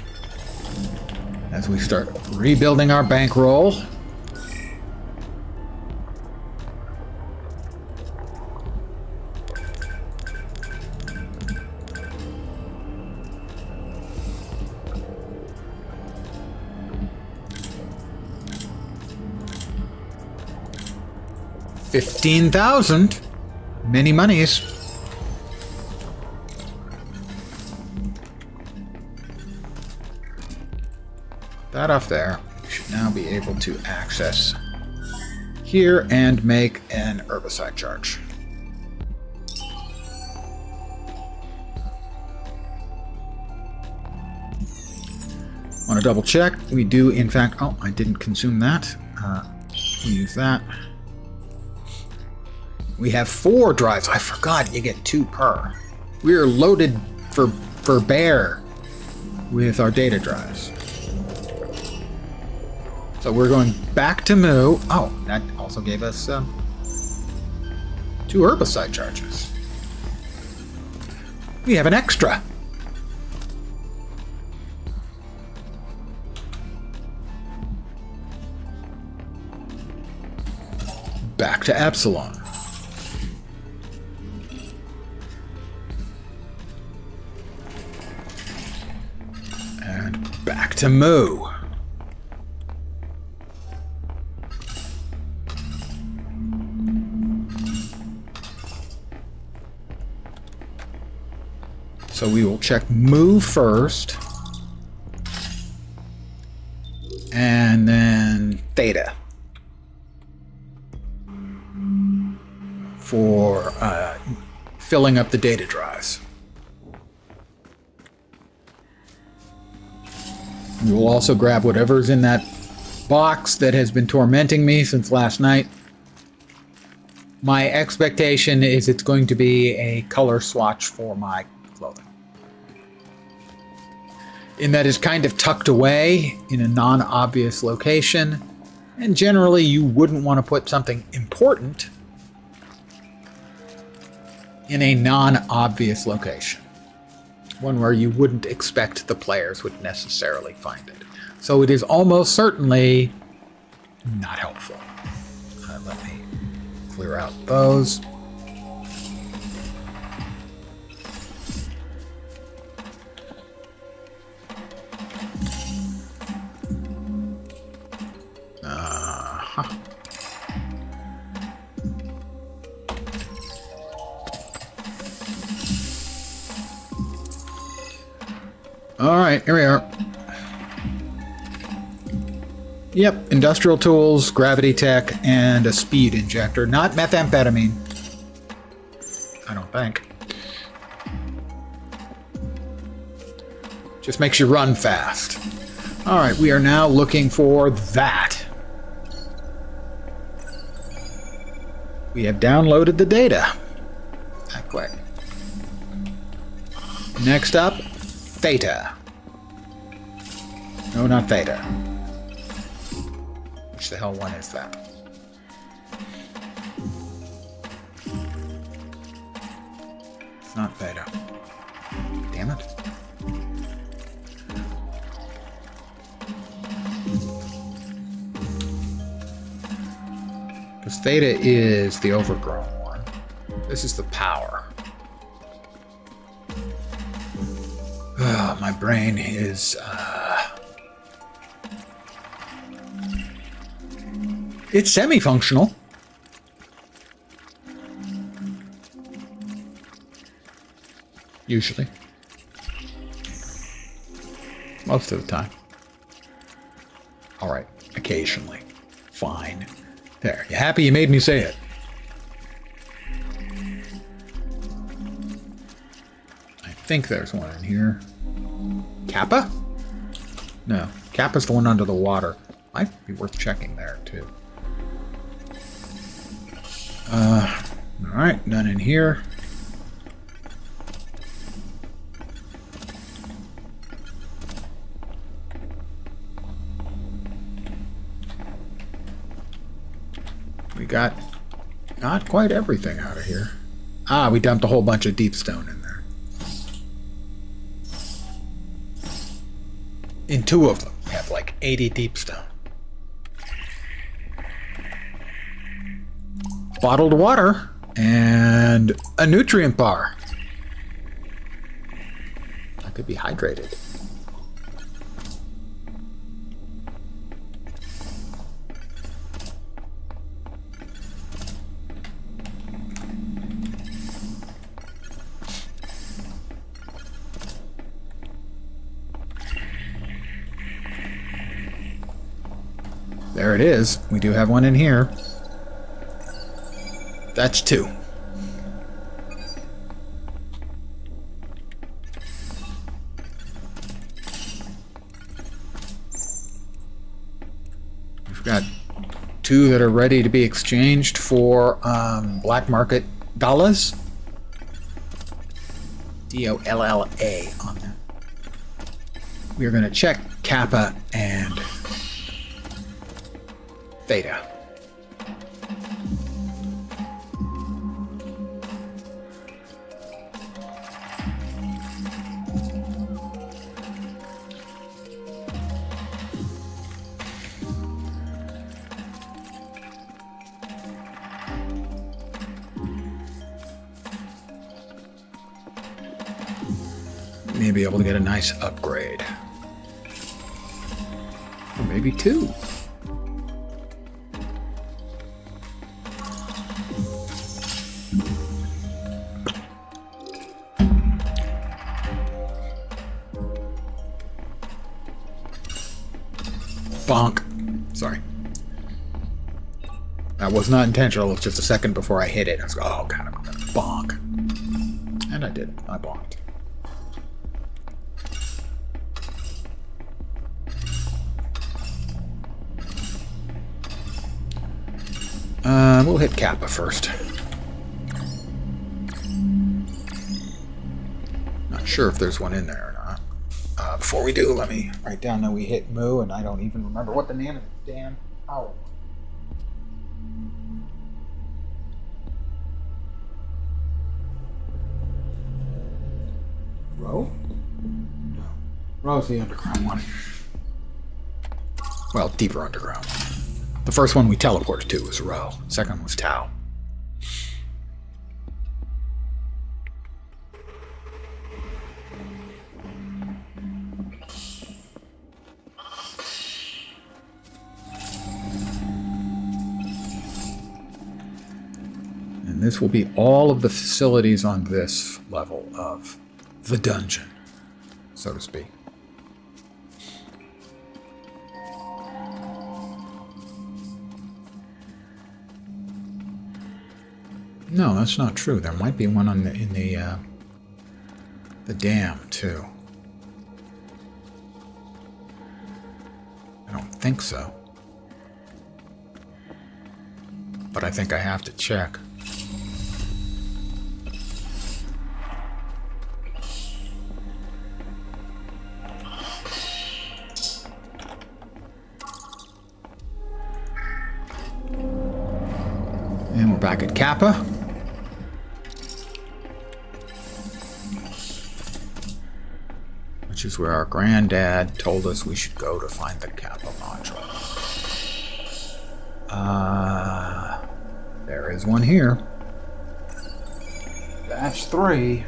as we start rebuilding our bankroll. $15,000. Many monies. That off there. We should now be able to access here and make an herbicide charge. Want to double check? We do, in fact. Oh, I didn't consume that. We use that. We have 4 drives. I forgot you get 2 per. We are loaded for bear with our data drives. So we're going back to Moo. Oh, that also gave us 2 herbicide charges. We have an extra. Back to Epsilon. And back to Moo. So we will check Moo first. And then Theta. For filling up the data drives. We will also grab whatever's in that box that has been tormenting me since last night. My expectation is it's going to be a color swatch for my clothing. And that is kind of tucked away in a non-obvious location. And generally you wouldn't want to put something important in a non-obvious location. One where you wouldn't expect the players would necessarily find it. So it is almost certainly not helpful. Let me clear out those. Alright, here we are. Yep, industrial tools, gravity tech, and a speed injector. Not methamphetamine. I don't think. Just makes you run fast. Alright, we are now looking for that. We have downloaded the data. That quick. Next up, Theta. No, not Theta. Which the hell one is that? It's not Theta. Damn it. Because Theta is the overgrown one. This is the power. My brain is... It's semi-functional. Usually. Most of the time. Alright, occasionally. Fine. There, you happy you made me say it? I think there's one in here. Kappa? No, Kappa's the one under the water. Might be worth checking there, too. Alright, none in here. We got not quite everything out of here. Ah, we dumped a whole bunch of deep stone in there. In two of them, we have like 80 deep stone. Bottled water and a nutrient bar. I could be hydrated. There it is. We do have one in here. That's two. We've got two that are ready to be exchanged for black market dollars. D-O-L-L-A on that. We're going to check Kappa and Theta. May be able to get a nice upgrade. Or maybe two. Bonk. Sorry. That was not intentional. It was just a second before I hit it. I was like, oh, God, I'm gonna bonk. And I did. I bonked. We'll hit Kappa first. Not sure if there's one in there or not. Before we do, let me write down that we hit Moo, and I don't even remember what the name of the damn owl. Row? No. Row's the underground one. Well, deeper underground. The first one we teleported to was Row. Second one was Tau. And this will be all of the facilities on this level of the dungeon, so to speak. No, that's not true. There might be one on in the dam too. I don't think so. But I think I have to check. And we're back at Kappa. Which is where our granddad told us we should go to find the Kappa module. There is one here. Batch 3.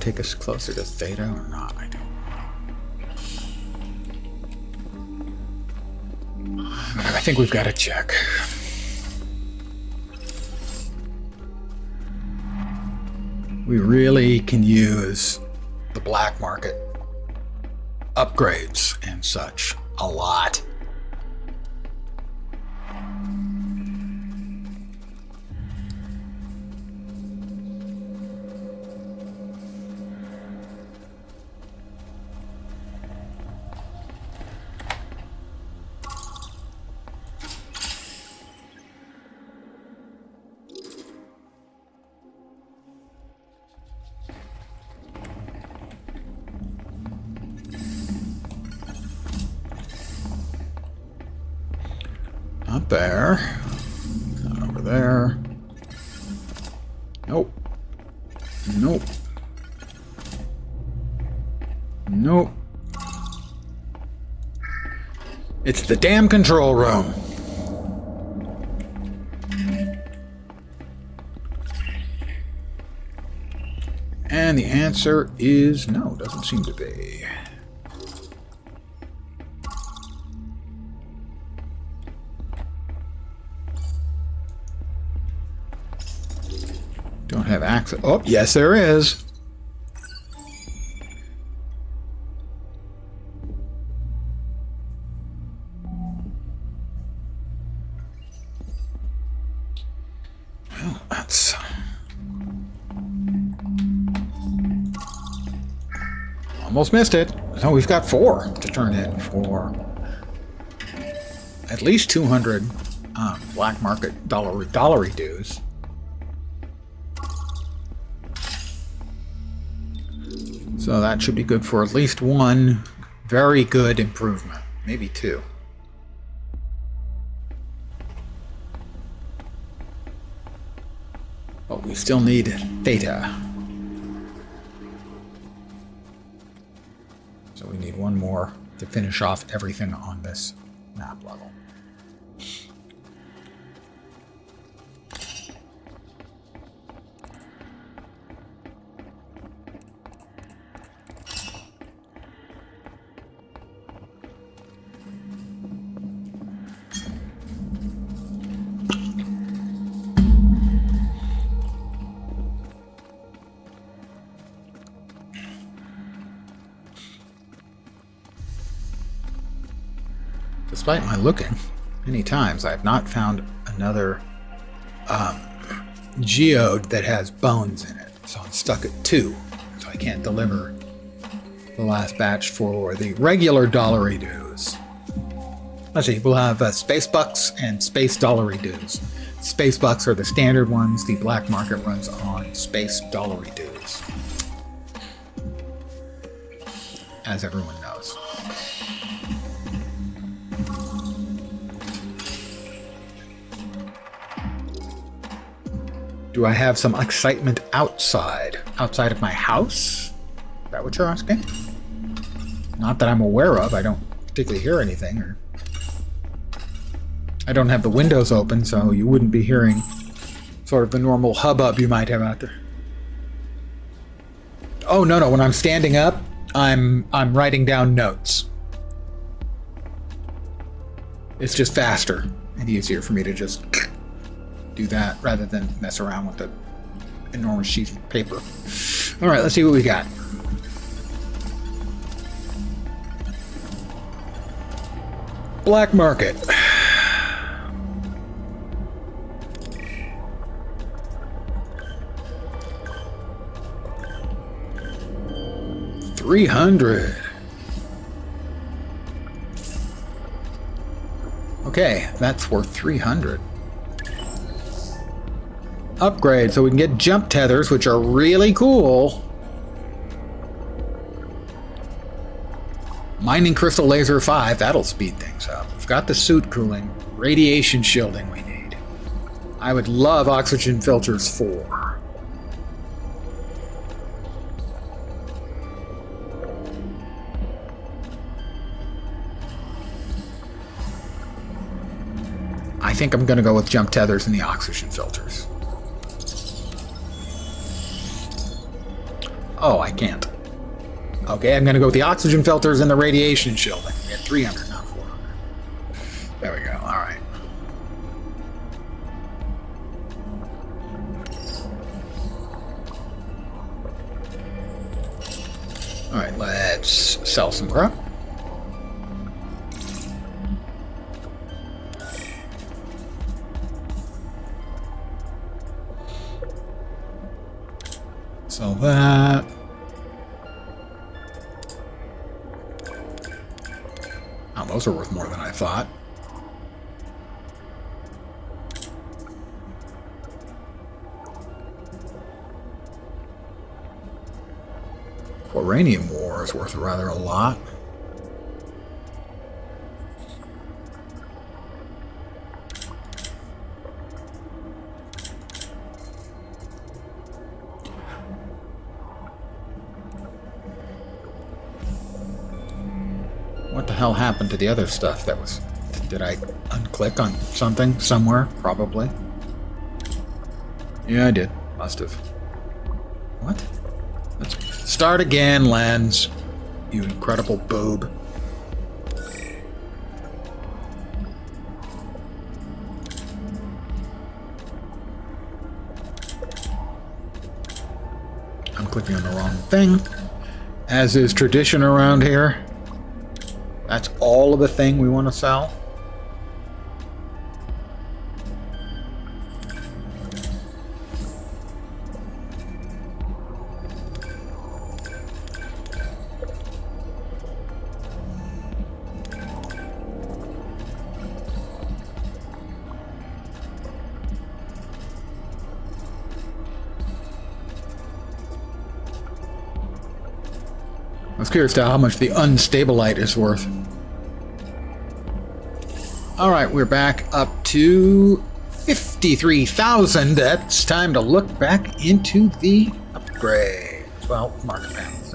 Take us closer to Theta or not? I don't know. I think we've got to check. We really can use the black market upgrades and such a lot. Not there. Not over there. Nope. Nope. Nope. It's the damn control room. And the answer is no, doesn't seem to be. Don't have access. Oh, yes, there is. Well, that's... almost missed it. So we've got 4 to turn in for at least 200 black market dollary dues. So that should be good for at least 1 very good improvement, maybe 2. But we still need Theta. So we need 1 more to finish off everything on this map level. Despite my looking many times, I have not found another geode that has bones in it. So I'm stuck at 2. So I can't deliver the last batch for the regular dollary dues. Let's see, we'll have space bucks and space dollary dues. Space bucks are the standard ones. The black market runs on space dollary dues, as everyone knows. Do I have some excitement outside of my house? Is that what you're asking? Not that I'm aware of. I don't particularly hear anything. Or I don't have the windows open, so you wouldn't be hearing sort of the normal hubbub you might have out there. Oh, no. When I'm standing up, I'm writing down notes. It's just faster and easier for me to just do that rather than mess around with the enormous sheet of paper. All right, let's see what we got. Black market. $300. Okay, that's worth 300. Upgrade so we can get jump tethers, which are really cool. Mining crystal laser 5, that'll speed things up. We've got the suit cooling, radiation shielding we need. I would love oxygen filters 4. I think I'm gonna go with jump tethers and the oxygen filters. Oh, I can't. Okay, I'm gonna go with the oxygen filters and the radiation shielding. We had 300, not 400. There we go, alright. Alright, let's sell some crap. Sell that. Oh, those are worth more than I thought. Uranium ore is worth rather a lot. What the hell happened to the other stuff that was... Did I unclick on something somewhere? Probably. Yeah, I did. Must have. What? Let's start again, Lens. You incredible boob. I'm clicking on the wrong thing. As is tradition around here. That's all of the thing we want to sell. I was curious to how much the unstabilite is worth. Alright, we're back up to 53,000. That's time to look back into the upgrades. Well, market panels.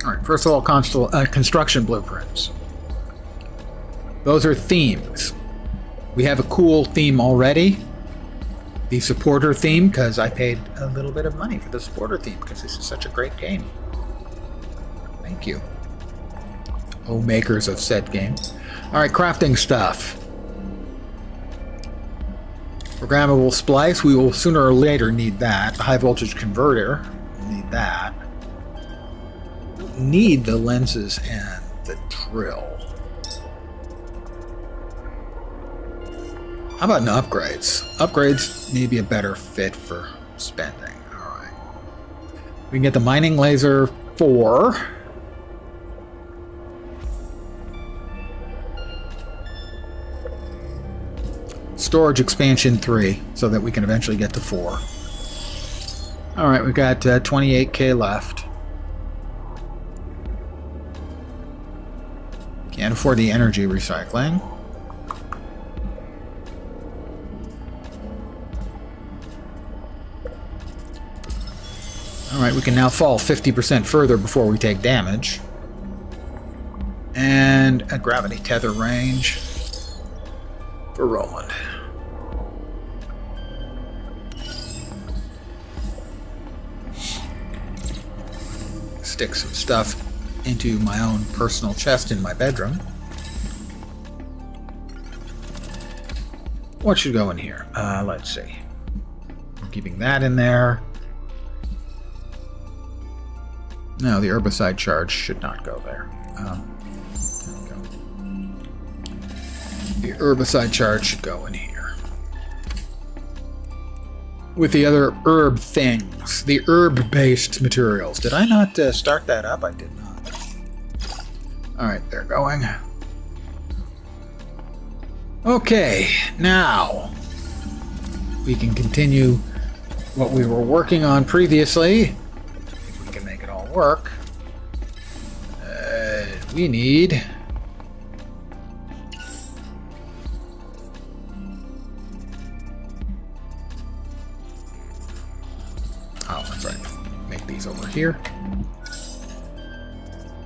Alright, first of all, construction blueprints. Those are themes. We have a cool theme already. The supporter theme, because I paid a little bit of money for the supporter theme, because this is such a great game. Thank you. Oh, makers of said game. Alright, crafting stuff. Programmable splice, we will sooner or later need that. High voltage converter, we'll need that. We'll need the lenses and the drill. How about the upgrades? Upgrades may be a better fit for spending. Alright. We can get the mining laser 4. Storage expansion 3, so that we can eventually get to 4. Alright, we've got 28k left. Can't afford the energy recycling. Alright, we can now fall 50% further before we take damage. And a gravity tether range for Roland. stick some stuff into my own personal chest in my bedroom. What should go in here? Let's see. I'm keeping that in there. No, the herbicide charge should not go there. There we go. The herbicide charge should go in here. With the other herb things, the herb-based materials. Did I not start that up? I did not. Alright, they're going. Okay, now we can continue what we were working on previously. If we can make it all work. We need... Oh, that's right. Make these over here.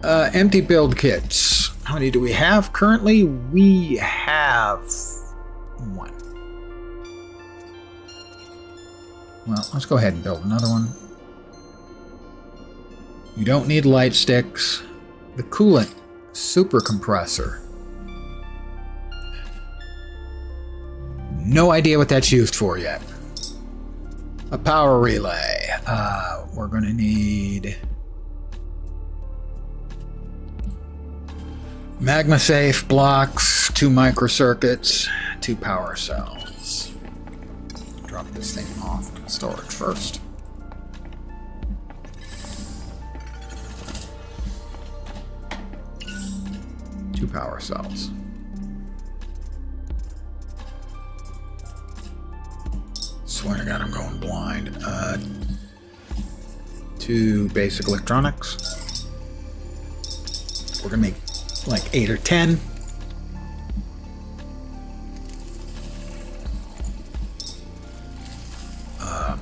Empty build kits. How many do we have currently? We have 1. Well, let's go ahead and build another one. You don't need light sticks. The coolant super compressor. No idea what that's used for yet. A power relay. We're going to need magma safe blocks, 2 microcircuits, 2 power cells. Drop this thing off in storage first. Two power cells. Swear to God, I'm going blind. 2 basic electronics. We're gonna make like 8 or 10.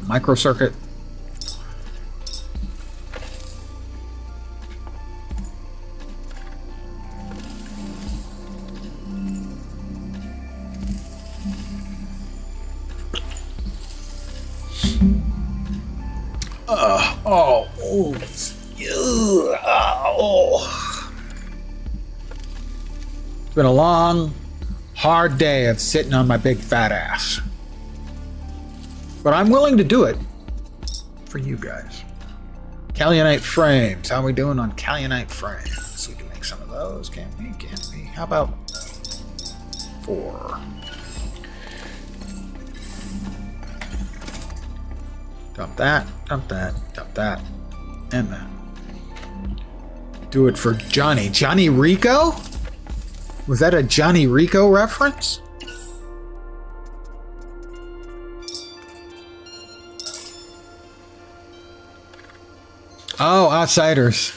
Microcircuit. It's been a long, hard day of sitting on my big fat ass. But I'm willing to do it for you guys. Kaolinite frames. How are we doing on Kaolinite frames? We can make some of those, can't we? Can't we? How about 4? Dump that, dump that, dump that, and that. Do it for Johnny. Johnny Rico? Was that a Johnny Rico reference? Oh, Outsiders.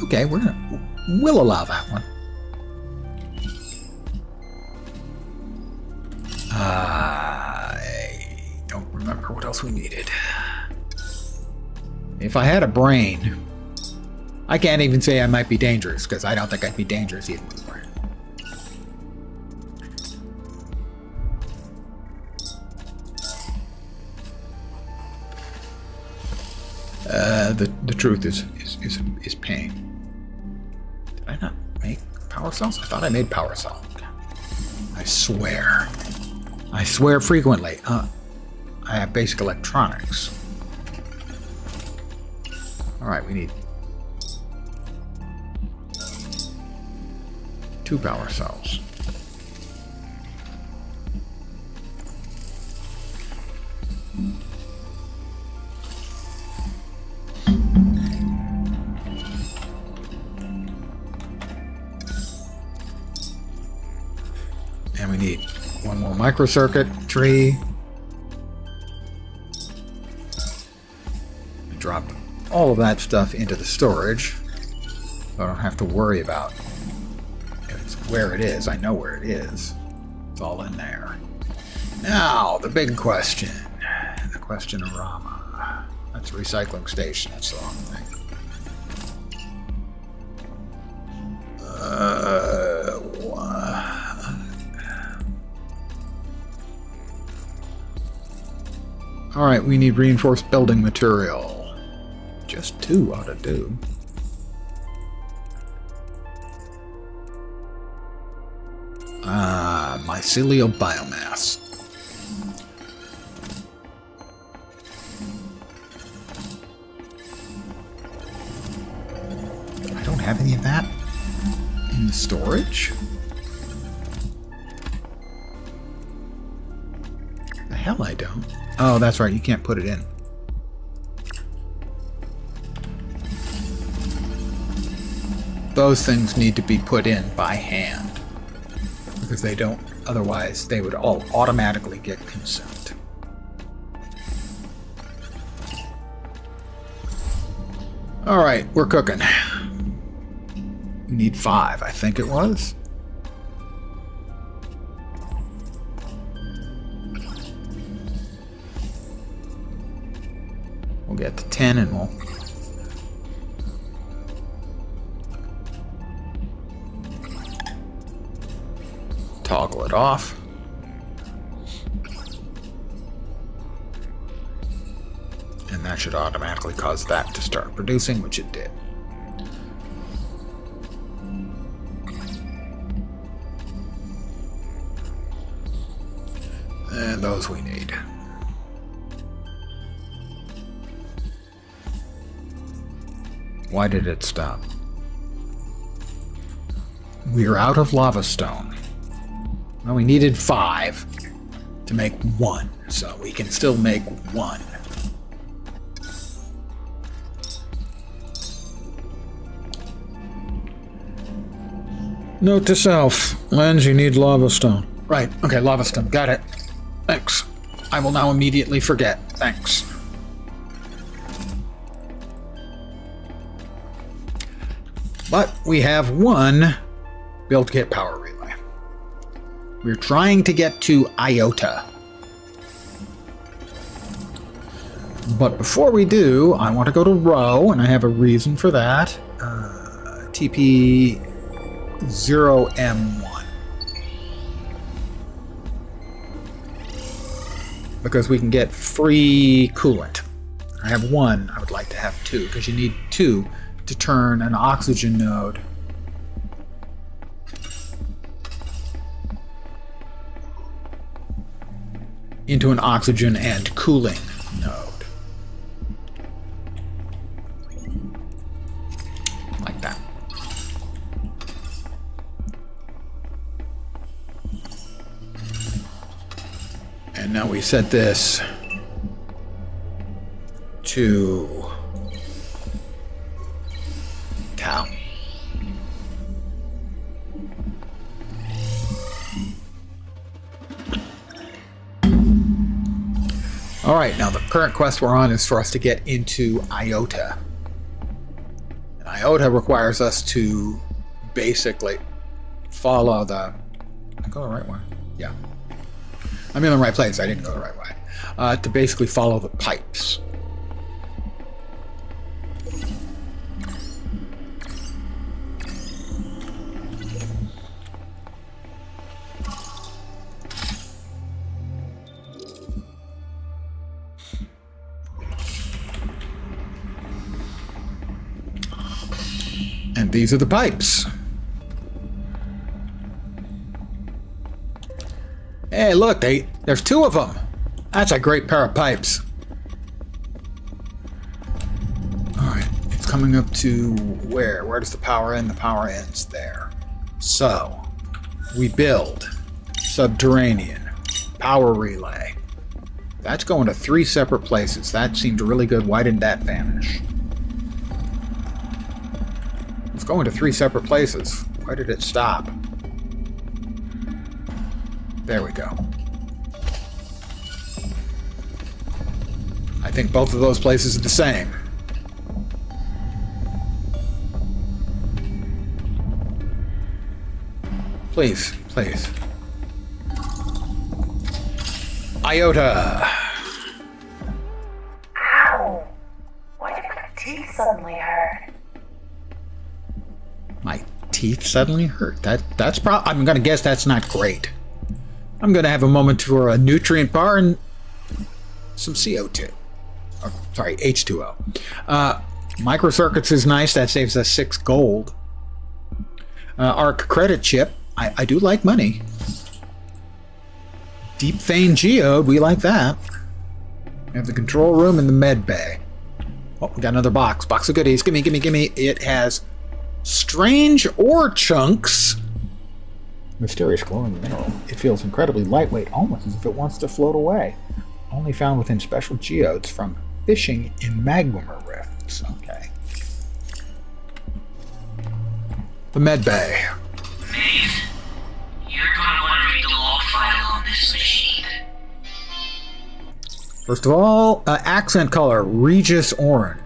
Okay, we'll allow that one. I don't remember what else we needed. If I had a brain, I can't even say I might be dangerous, because I don't think I'd be dangerous even with a brain. The truth is pain. Did I not make power cells? I thought I made power cell. I swear frequently. I have basic electronics. All right, we need 2 power cells. And we need 1 more microcircuitry. Drop all of that stuff into the storage, so I don't have to worry about if it's where it is. I know where it is. It's all in there. Now, the big question. The question-orama. That's a recycling station. That's the wrong thing. Alright, we need reinforced building material. Just 2 ought to do. Mycelial biomass. I don't have any of that in the storage. The hell I don't. Oh, that's right, you can't put it in. Those things need to be put in by hand. Because they don't, otherwise they would all automatically get consumed. Alright, we're cooking. We need 5, I think it was. We'll get to 10 and we'll... toggle it off. And that should automatically cause that to start producing, which it did. And those we need. Why did it stop? We're out of lava stone. Well, we needed 5 to make 1, so we can still make 1. Note to self, Lens, you need lava stone. Right, okay, lava stone, got it. Thanks. I will now immediately forget. Thanks. But we have 1 build kit power relay. We're trying to get to Iota. But before we do, I want to go to Rho, and I have a reason for that. TP0M1. Because we can get free coolant. I have 1, I would like to have 2, because you need 2 to turn an oxygen node into an oxygen and cooling node. Like that. And now we set this to tau. Alright, now the current quest we're on is for us to get into Iota. And Iota requires us to basically follow the... Did I go the right way? Yeah. I'm in the right place, I didn't go the right way. To basically follow the pipes. And these are the pipes. Hey, look, there's 2 of them. That's a great pair of pipes. Alright, it's coming up to where? Where does the power end? The power ends there. So, we build subterranean power relay. That's going to 3 separate places. That seemed really good. Why didn't that vanish? It's going to 3 separate places. Why did it stop? There we go. I think both of those places are the same. Please, please. Iota! Ow! Why did my teeth suddenly hurt? My teeth suddenly hurt. I'm gonna guess that's not great. I'm gonna have a moment for a nutrient bar and some CO2. Or, sorry, H2O. Microcircuits is nice. That saves us 6 gold. Arc credit chip. I do like money. Deep Vein Geode. We like that. We have the control room and the med bay. Oh, we got another box. Box of goodies. Gimme, gimme, gimme. It has strange ore chunks. Mysterious glowing mineral. It feels incredibly lightweight, almost as if it wants to float away. Only found within special geodes from fishing in magma rifts. Okay. The med bay. Maeve, you're going to want to read the log file on this machine. First of all, accent color, Regis Orange.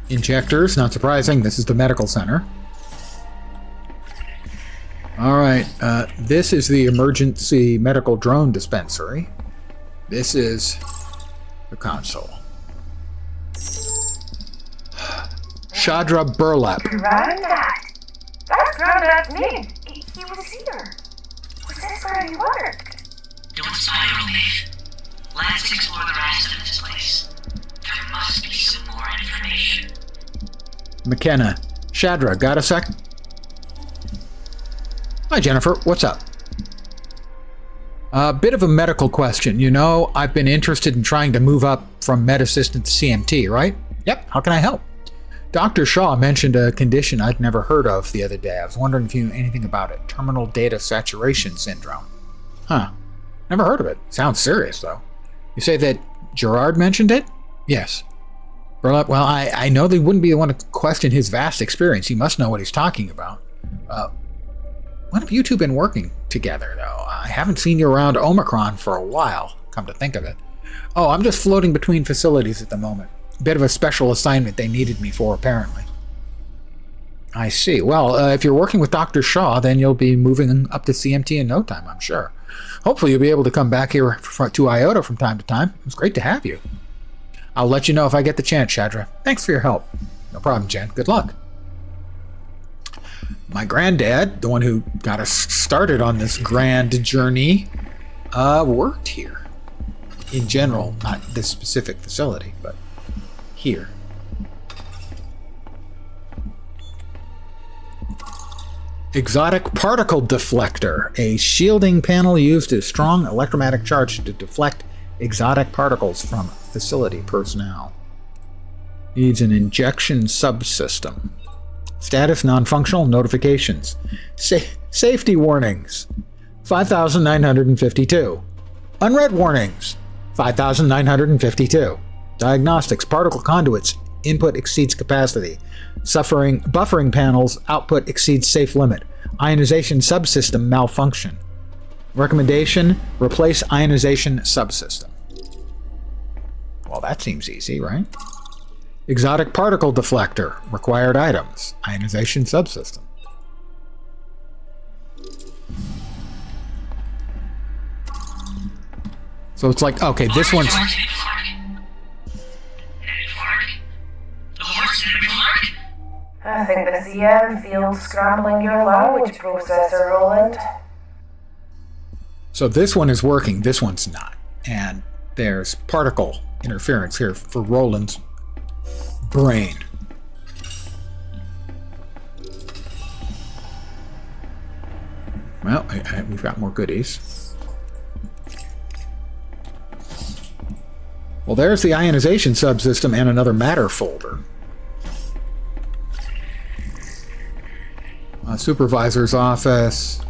Injectors, not surprising, this is the medical center. Alright, this is the emergency medical drone dispensary. This is the console. Shadra Burlap. Grandad. That's Grandad's name. He was here. Was this where he worked? Don't spiral, Maeve. Let's explore the rest of this place. There must be some more information. McKenna. Shadra, got a sec? Hi, Jennifer. What's up? A bit of a medical question. You know, I've been interested in trying to move up from med assistant to CMT, right? Yep. How can I help? Dr. Shaw mentioned a condition I'd never heard of the other day. I was wondering if you knew anything about it. Terminal data saturation syndrome. Huh. Never heard of it. Sounds serious, though. You say that Gerard mentioned it? Yes. Burlap, well, I know they wouldn't be the one to question his vast experience. He must know what he's talking about. When have you two been working together, though? I haven't seen you around Omicron for a while, come to think of it. Oh, I'm just floating between facilities at the moment. Bit of a special assignment they needed me for, apparently. I see. Well, if you're working with Dr. Shaw, then you'll be moving up to CMT in no time, I'm sure. Hopefully you'll be able to come back here to Iota from time to time. It's great to have you. I'll let you know if I get the chance, Shadra. Thanks for your help. No problem, Jen. Good luck. My granddad, the one who got us started on this grand journey, worked here. In general, not this specific facility, but here. Exotic particle deflector, a shielding panel used as strong electromagnetic charge to deflect exotic particles from facility personnel. Needs an injection subsystem. Status non-functional. Notifications. Safety warnings. 5,952. Unread warnings. 5,952. Diagnostics. Particle conduits. Input exceeds capacity. Buffering panels. Output exceeds safe limit. Ionization subsystem malfunction. Recommendation. Replace ionization subsystem. Well, that seems easy, right? Exotic particle deflector. Required items. Ionization subsystem. So it's like, okay, this one's... I think the CM feels scrambling your language processor, Roland. So this one is working, this one's not. And there's particle interference here for Roland's brain. Well, we've got more goodies. Well, there's the ionization subsystem and another matter folder. Supervisor's office.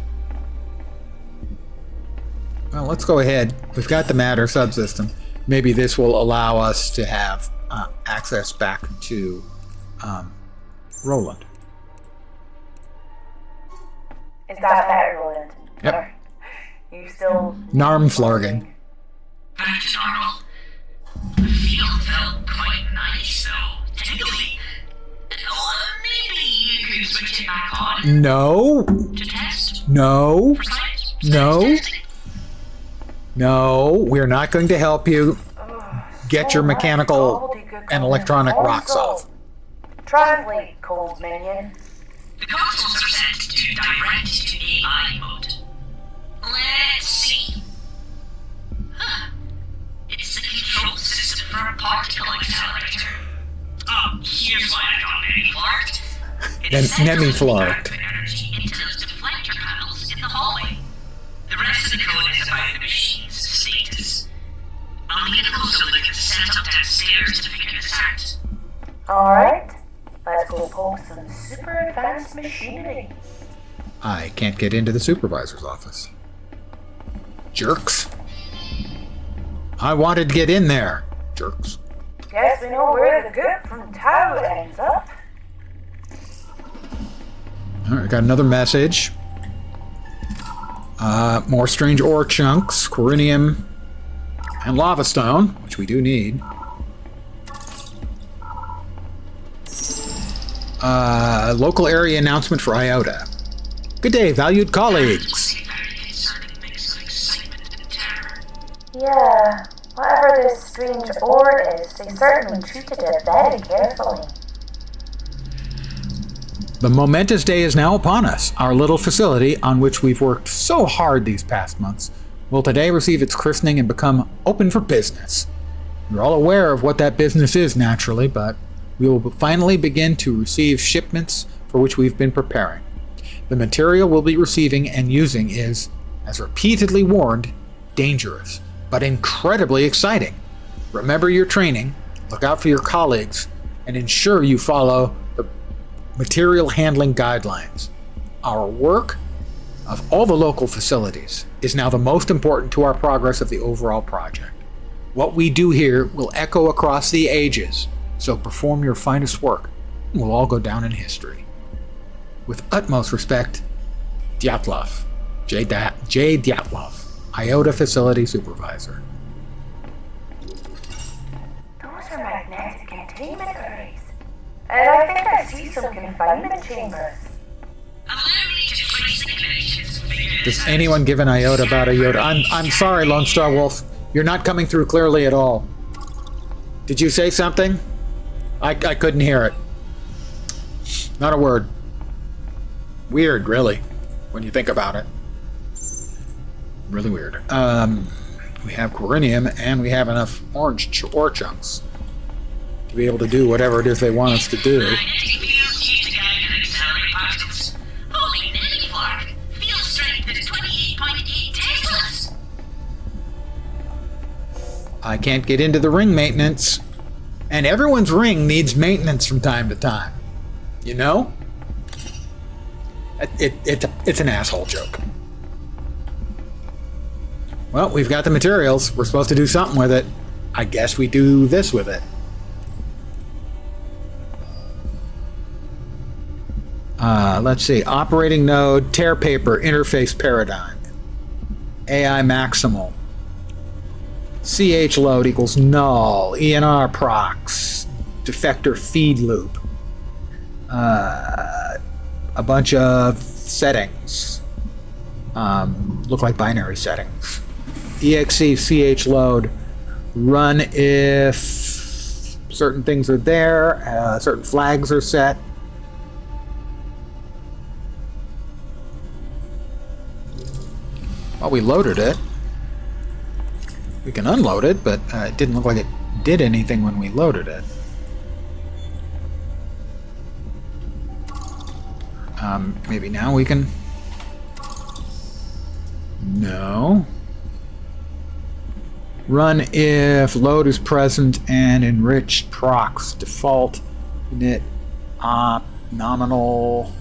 Well, let's go ahead. We've got the matter subsystem. Maybe this will allow us to have access back to Roland. Is that better, Roland? Yep. You still... Narmflarging. Back to normal. The field felt quite nice, though. Tingly. Maybe you could switch it back on? No. To test? No. For science? No. Science testing? No. We're not going to help you get your mechanical and electronic rocks off. Translate, cold minion. The consoles are set to direct to AI mode. Let's see. Huh. It's the control system for a particle accelerator. Oh, here's why I got nemi-flarked. Nemi-flarked. Energy into those deflector panels in the hallway. The rest of the code is about the machine's status. I'll need a closer look at the setup downstairs to figure this out. Alright, let's go pull some super advanced machinery. I can't get into the supervisor's office. Jerks. I wanted to get in there. Jerks. Guess we know where the goop from Tau ends up. Alright, got another message. More strange ore chunks, corinium, and lava stone, which we do need. Local area announcement for Iota. Good day, valued colleagues. Yeah, whatever this strange ore is, they certainly treated it very carefully. The momentous day is now upon us. Our little facility, on which we've worked so hard these past months, will today receive its christening and become open for business. You're all aware of what that business is, naturally, but we will finally begin to receive shipments for which we've been preparing. The material we'll be receiving and using is, as repeatedly warned, dangerous, but incredibly exciting. Remember your training, look out for your colleagues, and ensure you follow the material handling guidelines. Our work of all the local facilities is now the most important to our progress of the overall project. What we do here will echo across the ages, so perform your finest work, and we'll all go down in history. With utmost respect, Dyatlov, J. Dyatlov, Iota Facility Supervisor. Those are magnetic containment arrays. And I think I see some confinement chambers. Does anyone give an iota about Iota? I'm sorry, Lone Star Wolf. You're not coming through clearly at all. Did you say something? I couldn't hear it. Not a word. Weird, really, when you think about it. Really weird. We have corinium, and we have enough ore chunks to be able to do whatever it is they want us to do. Holy nemi-flark! Field strength is 28.8 Teslas! I can't get into the ring maintenance. And everyone's ring needs maintenance from time to time. You know? It's an asshole joke. Well, we've got the materials. We're supposed to do something with it. I guess we do this with it. Let's see. Operating node, tear paper, interface paradigm. AI maximal. CH load equals null. ENR procs. Defector feed loop. A bunch of settings. Look like binary settings. EXE CH load. Run if certain things are there. Certain flags are set. Well, we loaded it. We can unload it, but it didn't look like it did anything when we loaded it. Maybe now we can... No. Run if load is present and enriched procs. Default init op nominal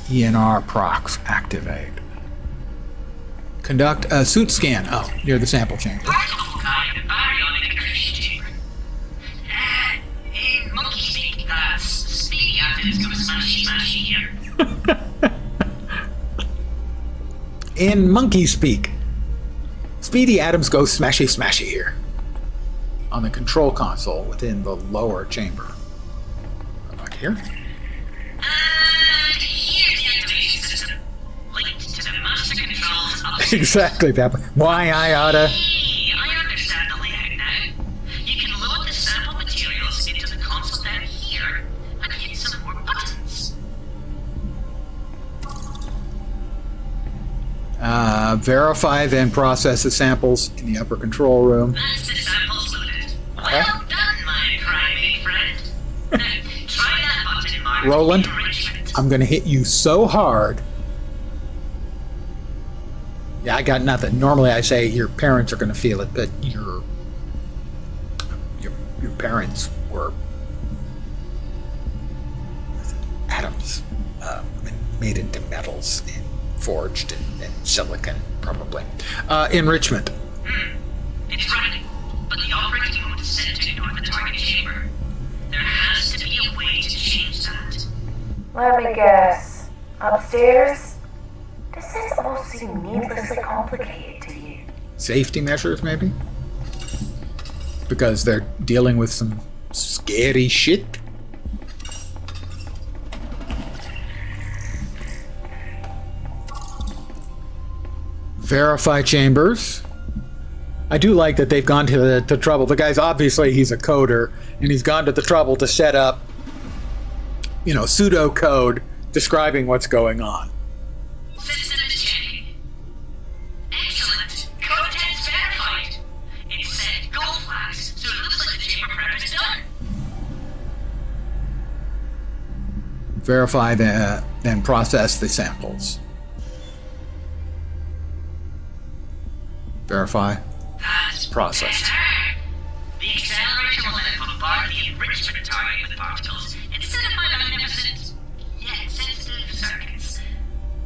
ENR procs activate. Conduct a suit scan. Oh, near the sample chamber. In monkey speak, that's Speedy Atom is gonna smashy here. In monkey speak, Speedy Adams goes smashy here. On the control console within the lower chamber. Back here. Here's the activation system. Linked to the master controls of Exactly, Papa. Why, Iota? Hey, I understand the layout now. You can load the sample materials into the console down here and hit some more buttons. Verify, then process the samples in the upper control room. That's the samples loaded. Well done, my primate friend. Try that button marked Roland, enrichment. I'm gonna hit you so hard. Yeah, I got nothing. Normally I say your parents are gonna feel it, but your parents were atoms made into metals and forged in silicon, probably. Enrichment. It's right, but the operating mode is set to ignore the target chamber. There has to be a way to change that. Let me guess. Upstairs? This is all seem needlessly complicated to you. Safety measures, maybe? Because they're dealing with some scary shit. Verify chambers. I do like that they've gone to the trouble. The guy's obviously he's a coder, and he's gone to the trouble to set up, pseudo code describing what's going on. Systems checking. Excellent. Contents verified. It said gold flags, so it looks like the chamber prep is done. Verify then process the samples. Verify. That's Processed. better. The accelerator will then bombard the enrichment target with particles instead of my magnificent, yet sensitive circuits.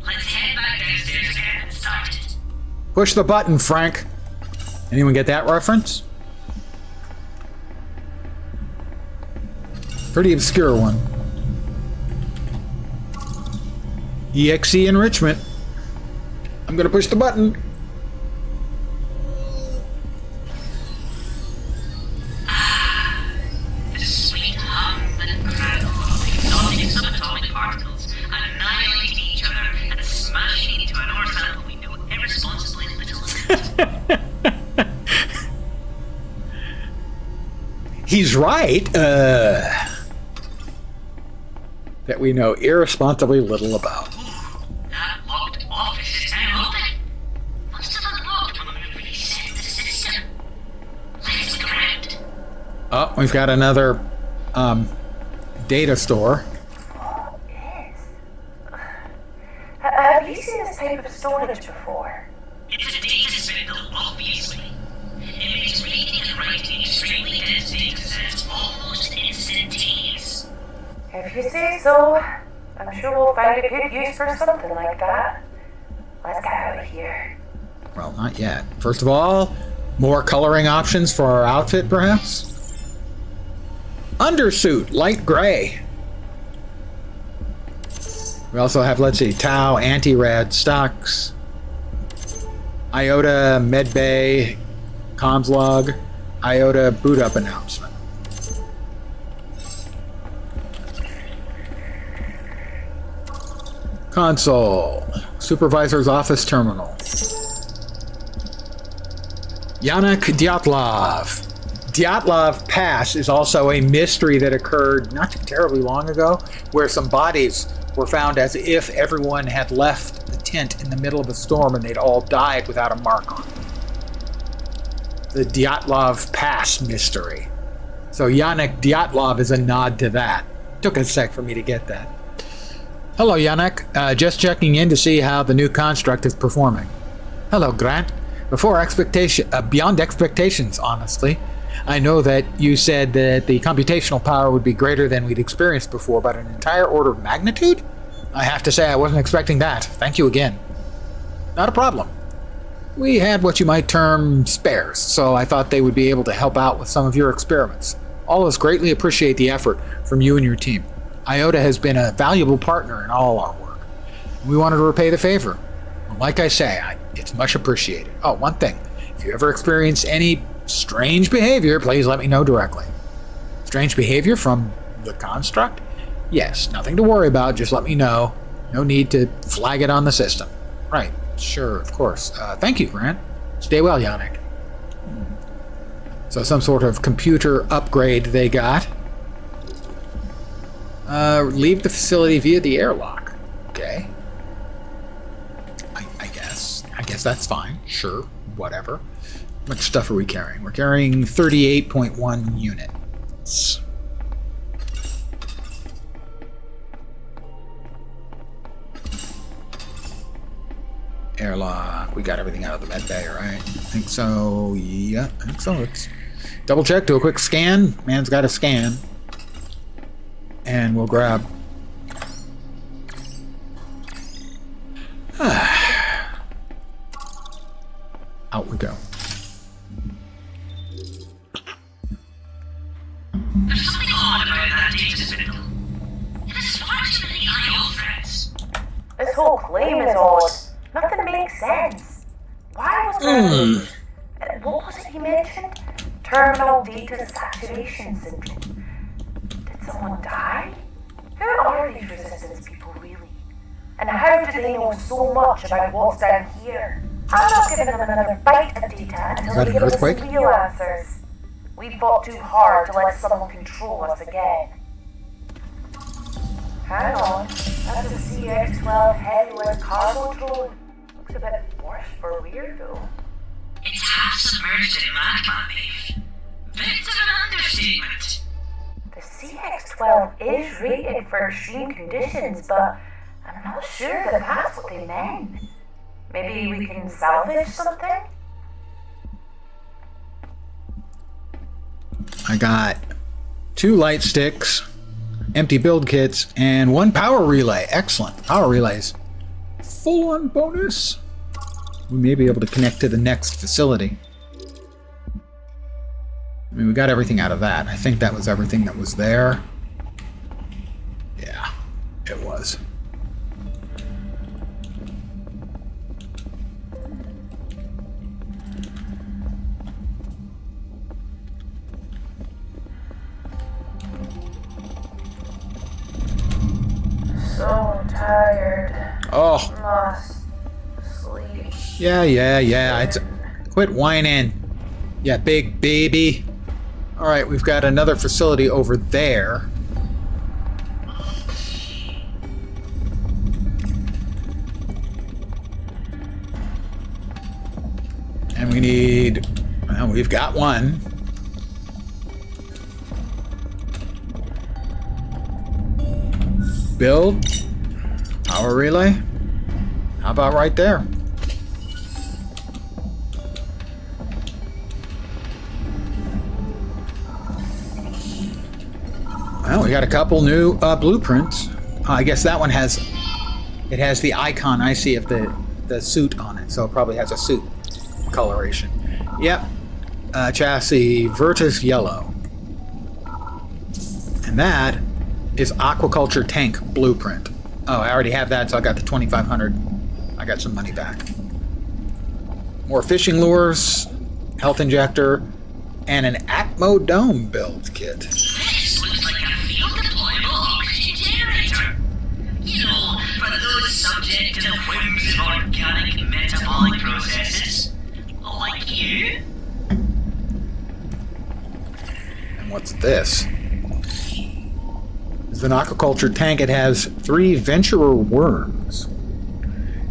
Let's head back downstairs again and start it. Push the button, Frank. Anyone get that reference? Pretty obscure one. EXE enrichment. I'm gonna push the button. The sweet hum and crackle of exotic subatomic particles annihilating each other and smashing into an ore sample we know irresponsibly little. He's right. That we know irresponsibly little about. That locked office is now open. Must have unlocked when we reset the system. Let's grab. Oh, we've got another data store. What is? Have you seen this type of storage before? It's a data spindle, obviously. It makes reading and writing extremely dense data sets almost instantaneous. If you say so, I'm sure we'll find a good use for something like that. Let's get out of here. Well, not yet. First of all, more coloring options for our outfit, perhaps? Undersuit, light gray. We also have, let's see, Tau, anti-rad, stocks, Iota, medbay, comms log, Iota boot up announcement. Console, supervisor's office terminal. Yannick Dyatlov. Dyatlov Pass is also a mystery that occurred not too terribly long ago, where some bodies were found as if everyone had left the tent in the middle of a storm and they'd all died without a mark on them. The Dyatlov Pass mystery. So Yannick Dyatlov is a nod to that. Took a sec for me to get that. Hello, Yannick. Just checking in to see how the new construct is performing. Hello, Grant. Beyond expectations, honestly. I know that you said that the computational power would be greater than we'd experienced before, but an entire order of magnitude? I have to say I wasn't expecting that. Thank you again. Not a problem. We had what you might term spares, so I thought they would be able to help out with some of your experiments. All of us greatly appreciate the effort from you and your team. Iota has been a valuable partner in all our work. We wanted to repay the favor. Like I say, it's much appreciated. Oh, one thing. If you ever experience any strange behavior, please let me know directly. Strange behavior from the construct? Yes, nothing to worry about. Just let me know. No need to flag it on the system. Right. Sure, of course. Thank you, Grant. Stay well, Yannick. So some sort of computer upgrade they got. Leave the facility via the airlock. Okay. I guess That's fine. Sure. Whatever. How much stuff are we carrying? We're carrying 38.1 units. Airlock. We got everything out of the med bay, right? I think so. Yeah, I think so. Let's double check, do a quick scan. Man's got a scan. And we'll grab... Out we go. There's something odd about that data signal. It has far too many IO threads. This whole claim is odd. Nothing makes sense. Why was there... What was it he mentioned? Terminal data saturation syndrome. Did someone die? Who are these resistance people really? And how do they know so much about what's down here? I'm not giving them another bite of data until they give us some real answers. We fought too hard to let someone control us again. Hang on, that's a CX-12 heavyweight cargo drone. Looks a bit worse for weird though. It's half submerged in magma, Maeve. Bit of an understatement. The CX-12 is rated for extreme conditions, but I'm not sure that that's what they meant. Maybe we can salvage something? I got 2 light sticks, empty build kits, and 1 power relay. Excellent. Power relays. Full on bonus. We may be able to connect to the next facility. I mean, we got everything out of that. I think that was everything that was there. Yeah, it was. So tired. Oh. Must sleep. Yeah. It's quit whining. Yeah, big baby. All right, we've got another facility over there. And we need... Well, we've got one. Build. Power relay. How about right there? Well, we got a couple new blueprints. I guess that one has... It has the icon I see of the suit on it, so it probably has a suit coloration. Yep. Chassis Virtus Yellow. And that is aquaculture tank blueprint. Oh, I already have that, so I got the 2,500. I got some money back. More fishing lures, health injector, and an Atmo Dome build kit. This looks like a field-deployable oxygen generator. You know, for those subject to the whims of organic metabolic processes. Like you. And what's this? It's an aquaculture tank. It has 3 venturer worms.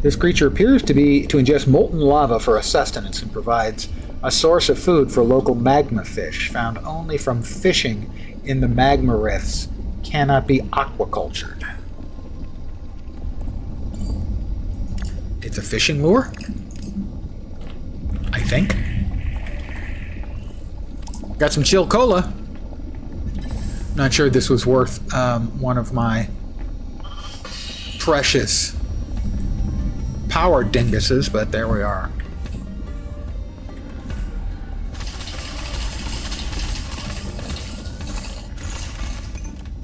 This creature appears to ingest molten lava for a sustenance and provides a source of food for local magma fish found only from fishing in the magma rifts. Cannot be aquacultured. It's a fishing lure? I think. Got some chill cola. Not sure this was worth one of my precious power dinguses, but there we are.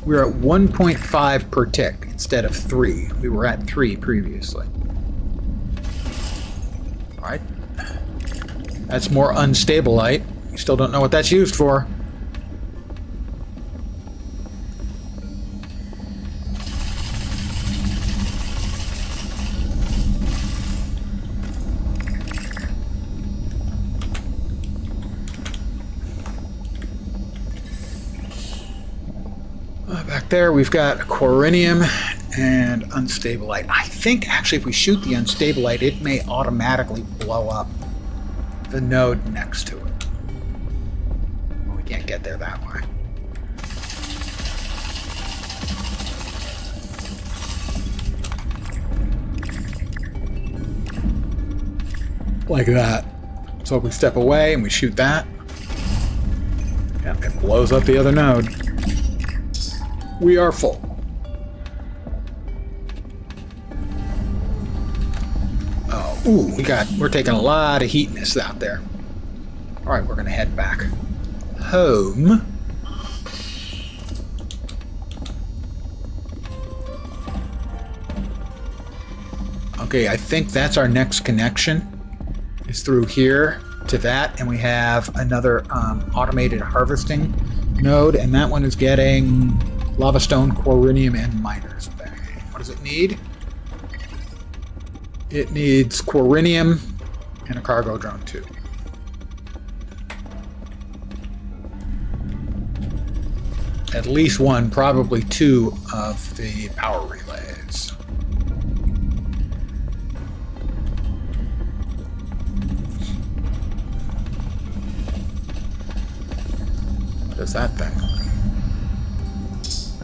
We're at 1.5 per tick instead of 3. We were at 3 previously. All right. That's more unstable light. We still don't know what that's used for. Back there, we've got quarinium And unstabilite. I think actually if we shoot the unstabilite, it may automatically blow up the node next to it. Well, we can't get there that way. Like that. So if we step away and we shoot that, yeah, it blows up the other node. We are full. Oh, ooh, we're taking a lot of heatness out there. All right, we're gonna head back home. Okay, I think that's our next connection. Is through here to that, and we have another automated harvesting node, and that one is getting lava stone, quarinium, and miners. What does it need? It needs quarinium and a cargo drone too. At least one, probably two of the power relays. What is that thing?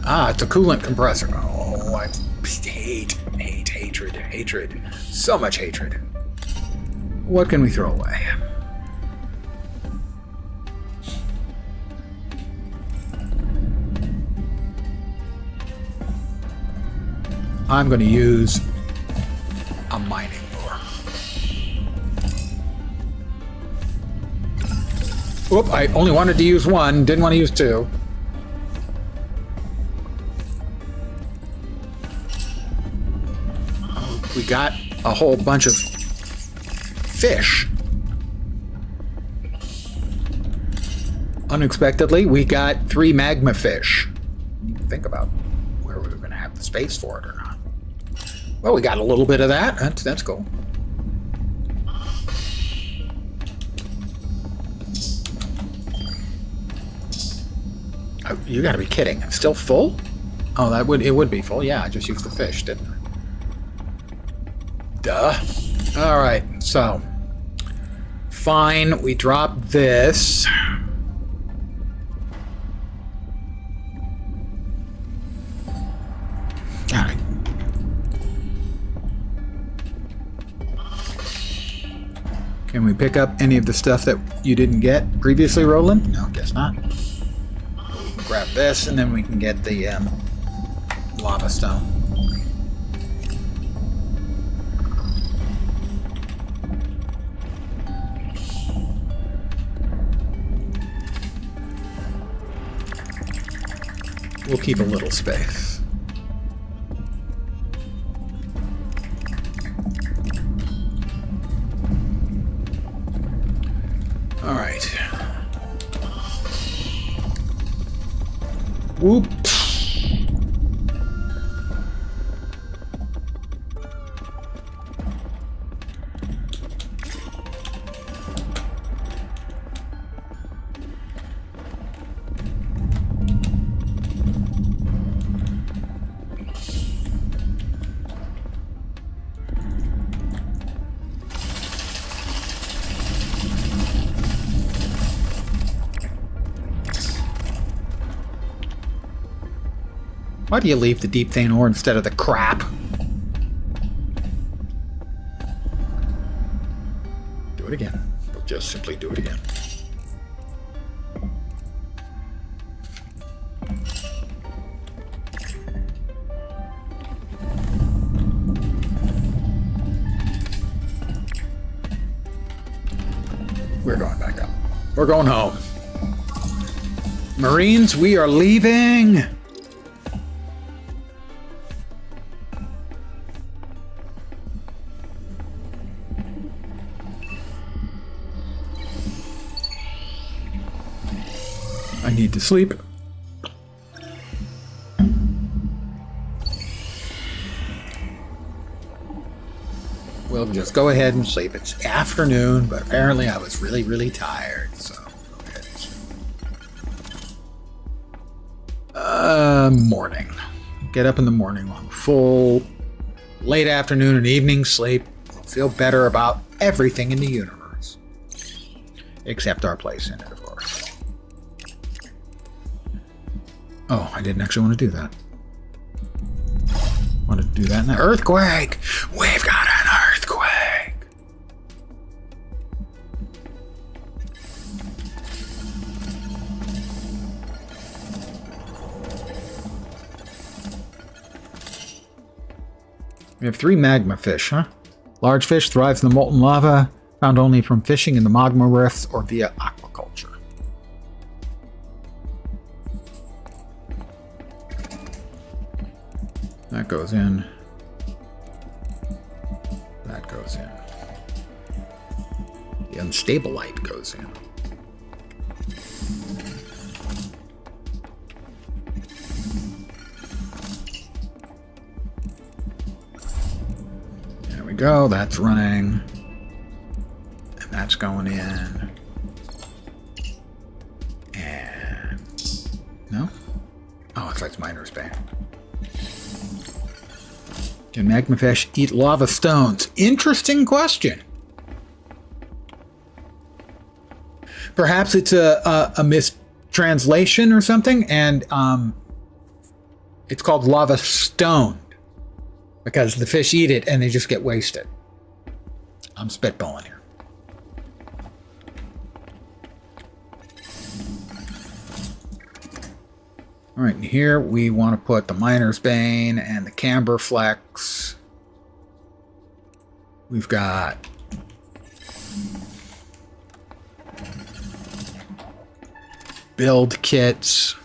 Ah, it's a coolant compressor. Oh, I hate, hatred. So much hatred. What can we throw away? I'm going to use a mining ore. Whoop, I only wanted to use one, didn't want to use two. We got a whole bunch of fish. Unexpectedly, we got 3 magma fish. Think about where we were going to have the space for it or not. Well, we got a little bit of that. That's cool. Oh, you got to be kidding! It's still full? Oh, it would be full. Yeah, I just used the fish, didn't I? Duh. All right, so fine. We drop this. Got it. Can we pick up any of the stuff that you didn't get previously, Roland? No, guess not. We can grab this, and then we can get the lava stone. We'll keep a little space. All right. Whoop. Why do you leave the deep vein ore instead of the crap? Do it again. We'll just simply do it again. We're going back up. We're going home. Marines, we are leaving! I need to sleep. We'll just go ahead and sleep. It's afternoon, but apparently I was really, really tired, so go ahead and sleep. Morning. get up in the morning on full late afternoon and evening sleep. We'll feel better about everything in the universe. Except our place in it, of course. Oh, I didn't actually want to do that. Wanted to do that in the earthquake! We've got an earthquake! We have 3 magma fish, huh? Large fish thrives in the molten lava, found only from fishing in the magma rifts or via aquaculture. That goes in. That goes in. The unstable light goes in. There we go. That's running. And that's going in. And... no? Oh, it's like Miner's Bay. Can magma fish eat lava stones? Interesting question. Perhaps it's a mistranslation or something, and it's called lava stone because the fish eat it and they just get wasted. I'm spitballing here. All right, and here we want to put the Miner's Bane and the Camber Flex. We've got build kits.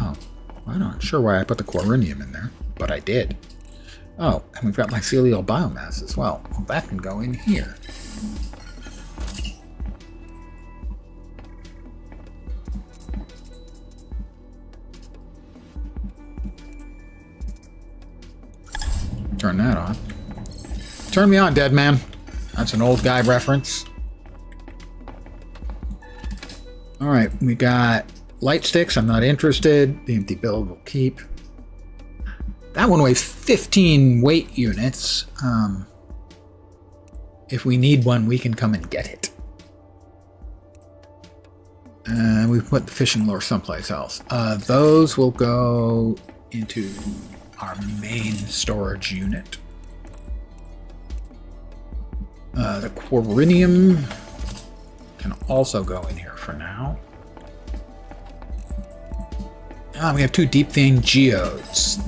Oh, I'm not sure why I put the Corinium in there, but I did. Oh, and we've got mycelial biomass as well. Well, that can go in here. Turn that on. Turn me on, dead man. That's an old guy reference. Alright, we got light sticks. I'm not interested. The empty build will keep. That one weighs 15 weight units. If we need one, we can come and get it. And we put the fishing lure someplace else. Those will go into our main storage unit. The Corinium can also go in here for now. We have 2 deep vein geodes.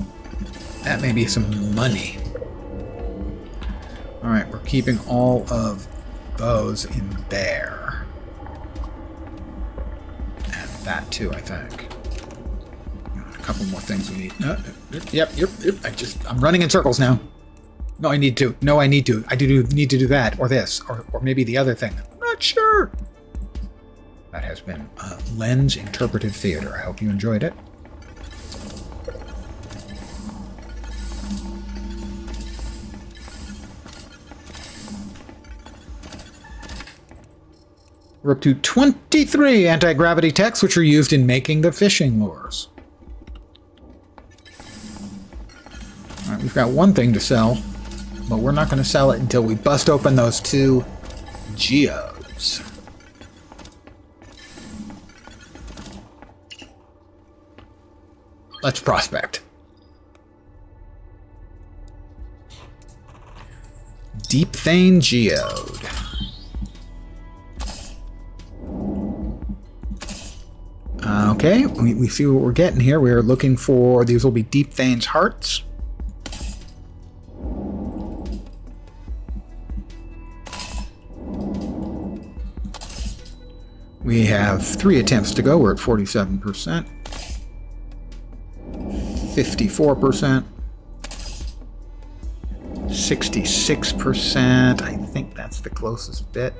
That may be some money. Alright, we're keeping all of those in there. And that too, I think. A couple more things we need. Yep. I'm running in circles now. No, I need to. No, I need to. I do need to do that, or this, or maybe the other thing. I'm not sure. That has been Lens Interpretive Theater. I hope you enjoyed it. We're up to 23 anti-gravity techs, which are used in making the fishing lures. All right, we've got one thing to sell, but we're not going to sell it until we bust open those 2 geodes. Let's prospect. Deep vein geode. Okay, we see what we're getting here. We're looking for, these will be Deep Vein's hearts. We have 3 attempts to go. We're at 47%. 54%. 66%. I think that's the closest bit.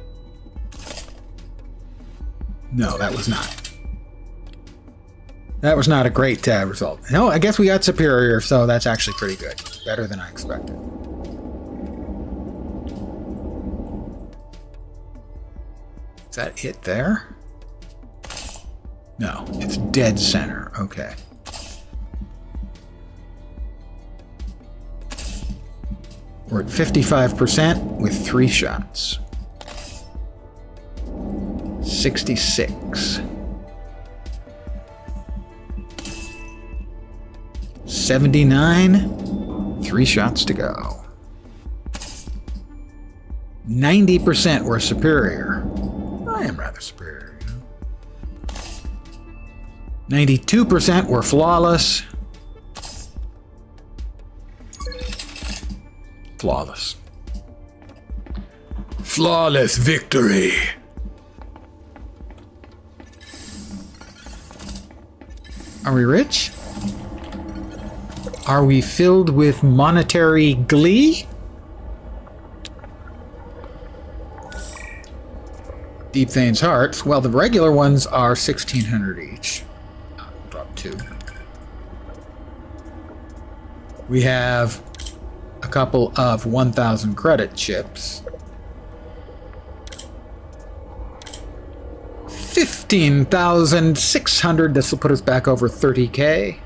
No, that was not. That was not a great result. No, I guess we got superior, so that's actually pretty good. Better than I expected. Is that it there? No, it's dead center. Okay. We're at 55% with 3 shots. 66. 79. 3 shots to go. 90% were superior. I am rather superior, you know. 92% were flawless. Flawless. Flawless victory. Are we rich? Are we filled with monetary glee? Deep Thane's hearts. Well, the regular ones are 1,600 each. Drop 2. We have a couple of 1,000 credit chips. 15,600. This will put us back over 30K.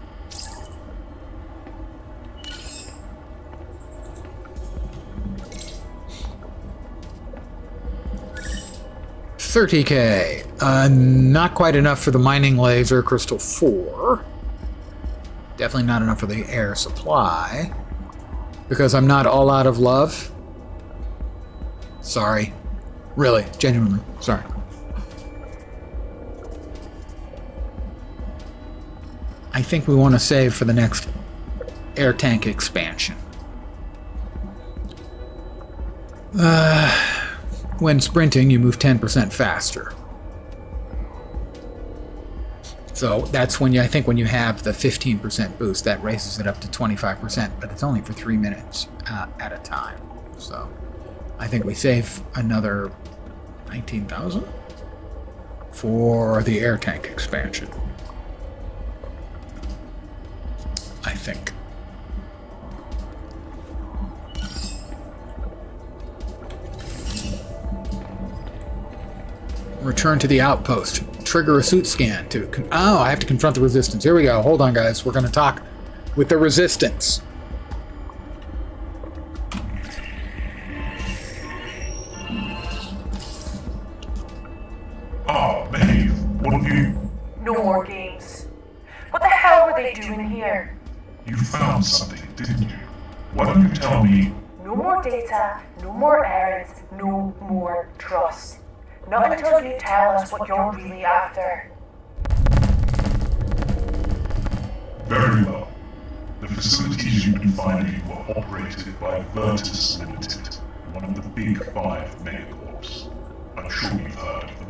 $30K. Not quite enough for the mining laser crystal 4. Definitely not enough for the air supply. Because I'm not all out of love. Sorry. Really, genuinely, sorry. I think we want to save for the next air tank expansion. When sprinting, you move 10% faster. So that's when I think when you have the 15% boost, that raises it up to 25%, but it's only for 3 minutes at a time. So I think we save another 19,000 for the air tank expansion. I think. Return to the outpost. Trigger a suit scan to... I have to confront the resistance. Here we go. Hold on, guys. We're going to talk with the resistance. Maeve, what have you... No more games. What the hell were they doing here? You found something, didn't you? Why don't you tell me... No more data, no more errands, no more trust. Not until you tell us what you're really after. Very well. The facilities you've been finding were operated by Virtus Limited, one of the big 5 megacorps. I'm sure you've heard of them.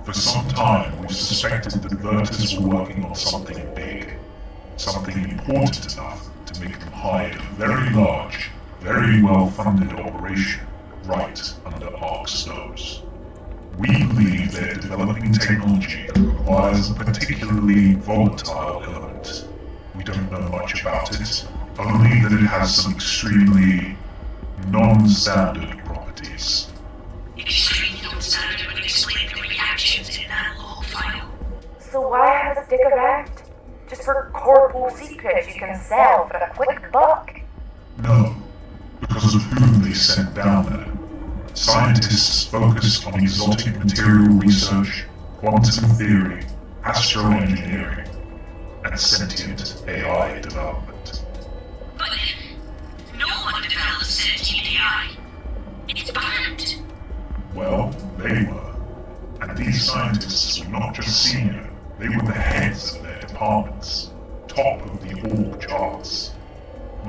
For some time, we've suspected that Virtus were working on something big. Something important enough to make them hide a very large, very well-funded operation right under Ark's nose. We believe they're developing technology that requires a particularly volatile element. We don't know much about it, only that it has some extremely non-standard properties. Extremely non-standard would explain the reactions in that log file. So why have a stick around? Just for corporal secrets you can sell for a quick buck? No, because of whom they sent down there. Scientists focused on exotic material research, quantum theory, astroengineering, and sentient AI development. But no one develops sentient AI. It's banned. Well, they were. And these scientists were not just senior, they were the heads of their departments, top of the org charts.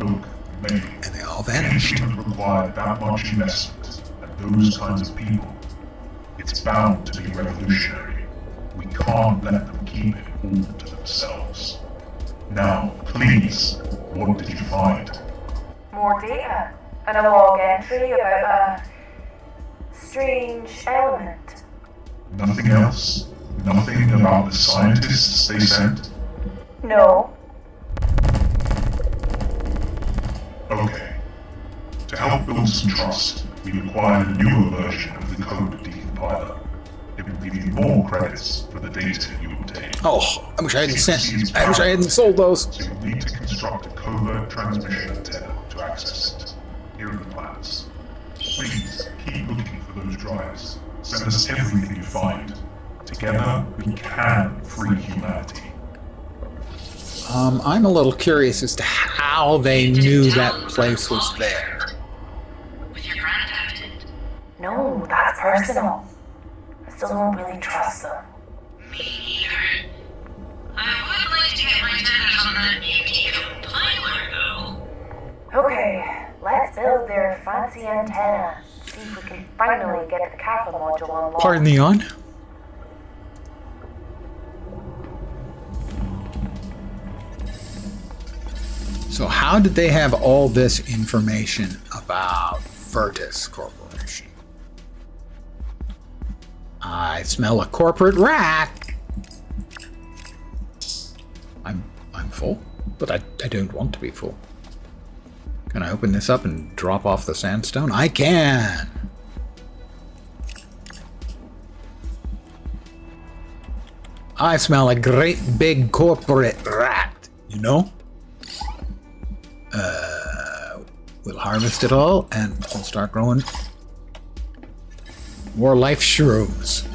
Look, maybe. And they all vanished. Anything that required that much investment, and those kinds of people, it's bound to be revolutionary. We can't let them keep it all to themselves. Now, please, what did you find? More data, and a log entry about a strange element. Nothing else? Nothing about the scientists they sent? No. Okay. To help build some trust, we required a newer version of the code decompiler. it will give you more credits for the data you obtain. Oh, I wish I hadn't sold those. So you'll need to construct a covert transmission antenna to access it. Here are the plans. Please keep looking for those drives. Send us everything you find. Together, we can free humanity. I'm a little curious as to how they knew that place was there. With your granddad did. No, that's personal. I still don't really trust them. Me neither. I would like to get my tennis on that new decompiler, though. Okay, let's build their fancy antenna. See if we can finally get the Kappa module unlocked. Pardon the yawn. So how did they have all this information about Virtus Corporation? I smell a corporate rat. I'm full, but I don't want to be full. Can I open this up and drop off the sandstone? I can! I smell a great big corporate rat, you know? We'll harvest it all and we'll start growing more life shrooms.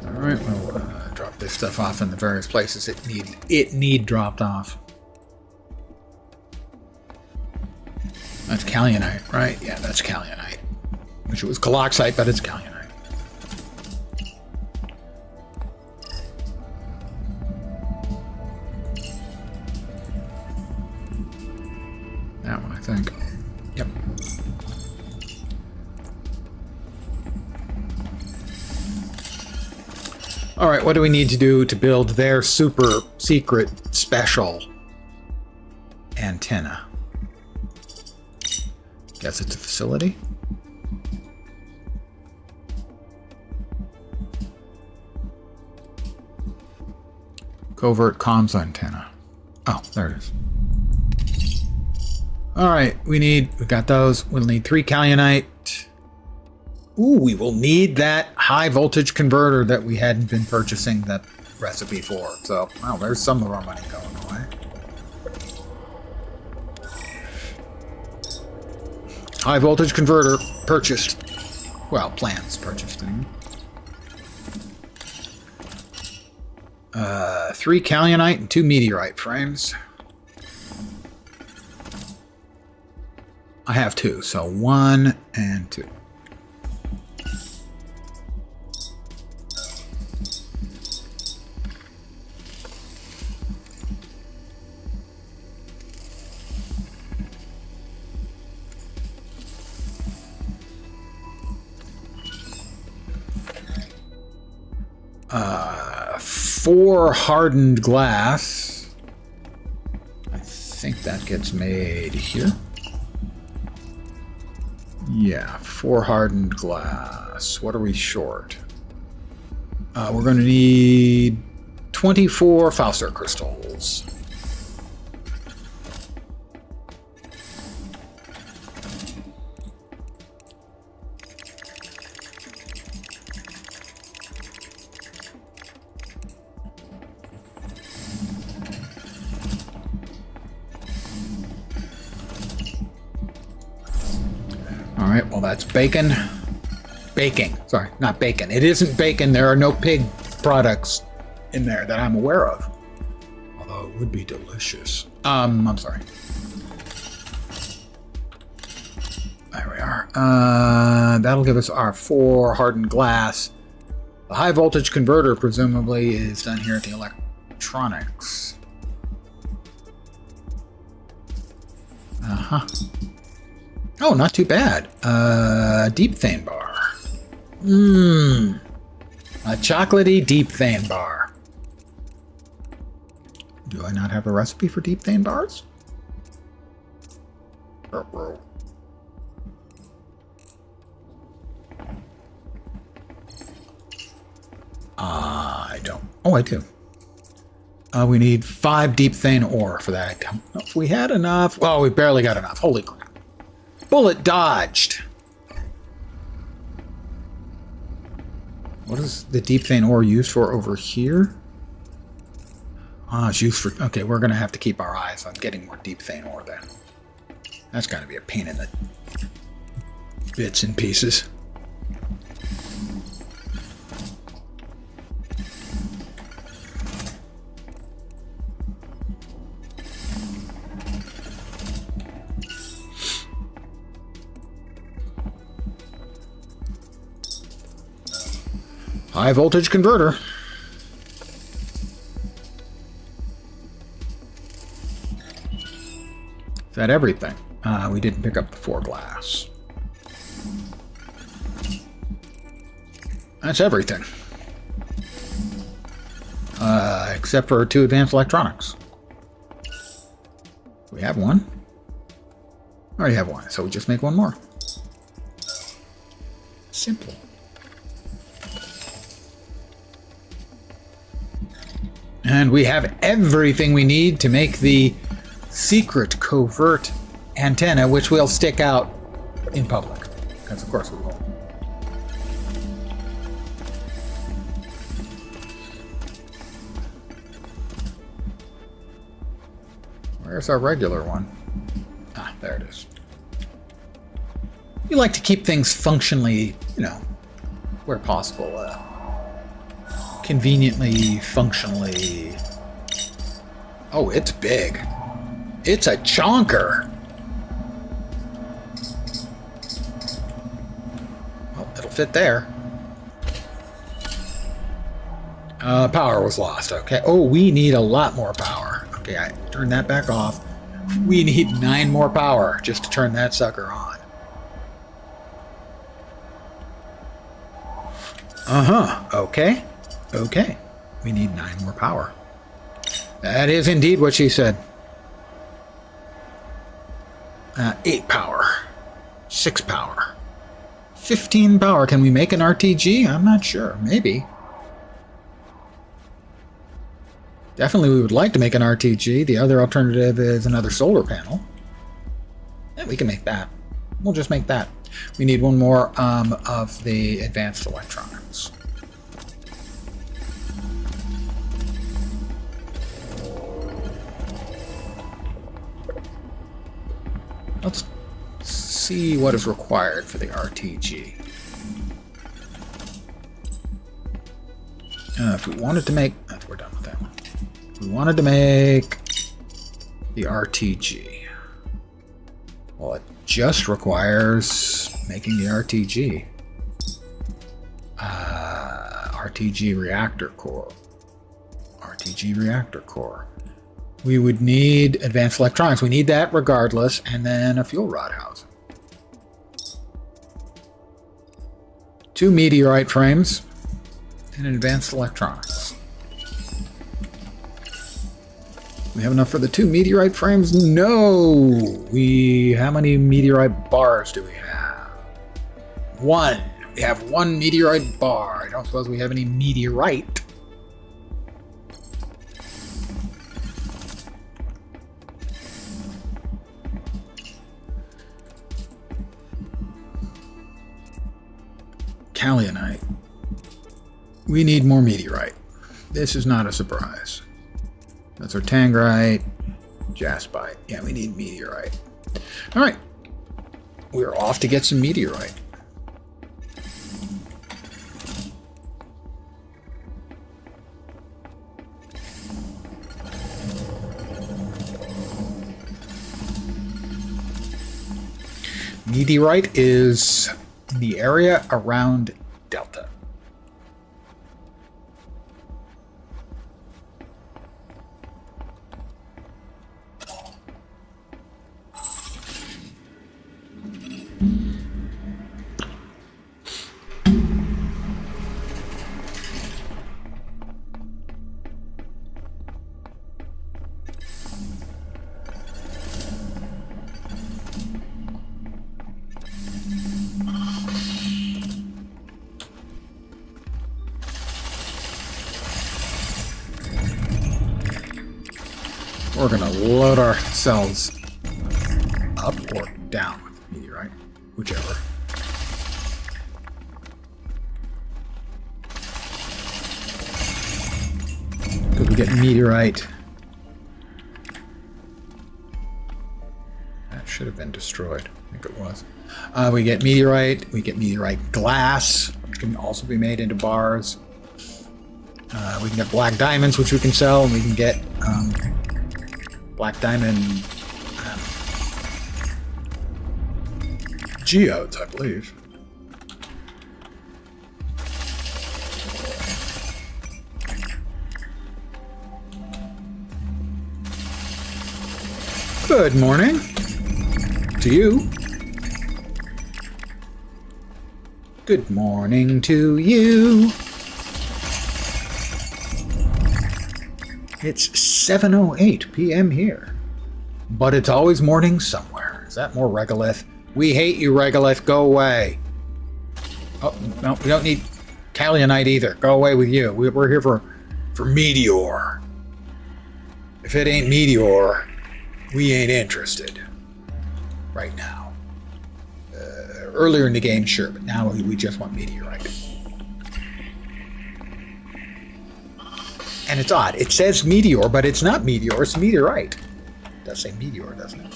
Alright, we'll drop this stuff off in the various places it need dropped off. That's Kaolite, right? Yeah, that's Kaolite. Which it was Caloxite, but it's Kaolite. That one, I think. Yep. Alright, what do we need to do to build their super secret special antenna? Guess it's a facility? Covert comms antenna. Oh, there it is. Alright, we got those. We'll need 3 Kaolite. Ooh, we will need that high voltage converter that we hadn't been purchasing that recipe for. So, well, there's some of our money going away. High voltage converter purchased. Well, plans purchased. 3 Kaolite and 2 meteorite frames. I have 2, so 1 and 2. Four hardened glass. I think that gets made here. Yeah, 4 hardened glass. What are we short? We're going to need 24 Fauser crystals. Alright, well that's bacon. Baking. Sorry, not bacon. It isn't bacon. There are no pig products in there that I'm aware of. Although it would be delicious. I'm sorry. There we are. That'll give us our 4 hardened glass. The high voltage converter presumably is done here at the electronics. Uh-huh. Oh, not too bad. Deep Thane bar. Mmm. A chocolatey Deep Thane bar. Do I not have a recipe for Deep Thane bars? I don't. Oh, I do. We need 5 Deep Thane ore for that. I don't know if we had enough. Well, we barely got enough. Holy crap. Bullet dodged. What is the deep vein ore used for over here? Ah, it's used for... Okay, we're going to have to keep our eyes on getting more deep vein ore then. That's got to be a pain in the bits and pieces. High voltage converter. Is that everything? We didn't pick up the 4 glass. That's everything. Except for 2 advanced electronics. We have 1. I already have 1, so we just make 1 more. Simple. And we have everything we need to make the secret covert antenna, which we'll stick out in public. Because of course we will. Where's our regular one? Ah, there it is. We like to keep things functionally, you know, where possible, conveniently, functionally. Oh, it's big. It's a chonker. Well, it'll fit there. Power was lost. Okay. Oh, we need a lot more power. Okay, I turned that back off. We need 9 more power just to turn that sucker on. Okay. Okay. We need 9 more power. That is indeed what she said. 8 power. 6 power. 15 power. Can we make an RTG? I'm not sure. Maybe. Definitely we would like to make an RTG. The other alternative is another solar panel. Yeah, we can make that. We'll just make that. We need 1 more of the advanced electronics. Let's see what is required for the RTG. If we wanted to make... we're done with that one. If we wanted to make the RTG, well, it just requires making the RTG. RTG reactor core. RTG reactor core. We would need advanced electronics. We need that regardless, and then a fuel rod housing. 2 meteorite frames and advanced electronics. We have enough for the 2 meteorite frames? No! How many meteorite bars do we have? 1. We have 1 meteorite bar. I don't suppose we have any meteorite. Kaolite. We need more meteorite. This is not a surprise. That's our tangrite, jaspite. Yeah, we need meteorite. All right, we're off to get some meteorite. Meteorite is in the area around Delta. We're gonna load ourselves up or down with meteorite, whichever. Because we get meteorite. That should have been destroyed. I think it was. We get meteorite glass, which can also be made into bars. We can get black diamonds, which we can sell, and we can get black diamond geodes, I believe. Good morning to you. Good morning to you. It's 7:08 p.m. here. But it's always morning somewhere. Is that more regolith? We hate you, regolith. Go away. Oh, no, we don't need Callionite either. Go away with you. We're here for Meteor. If it ain't Meteor, we ain't interested. Right now. Earlier in the game, sure, but now we just want Meteorite. And it's odd. It says Meteor, but it's not Meteor, it's Meteorite. It does say Meteor, doesn't it?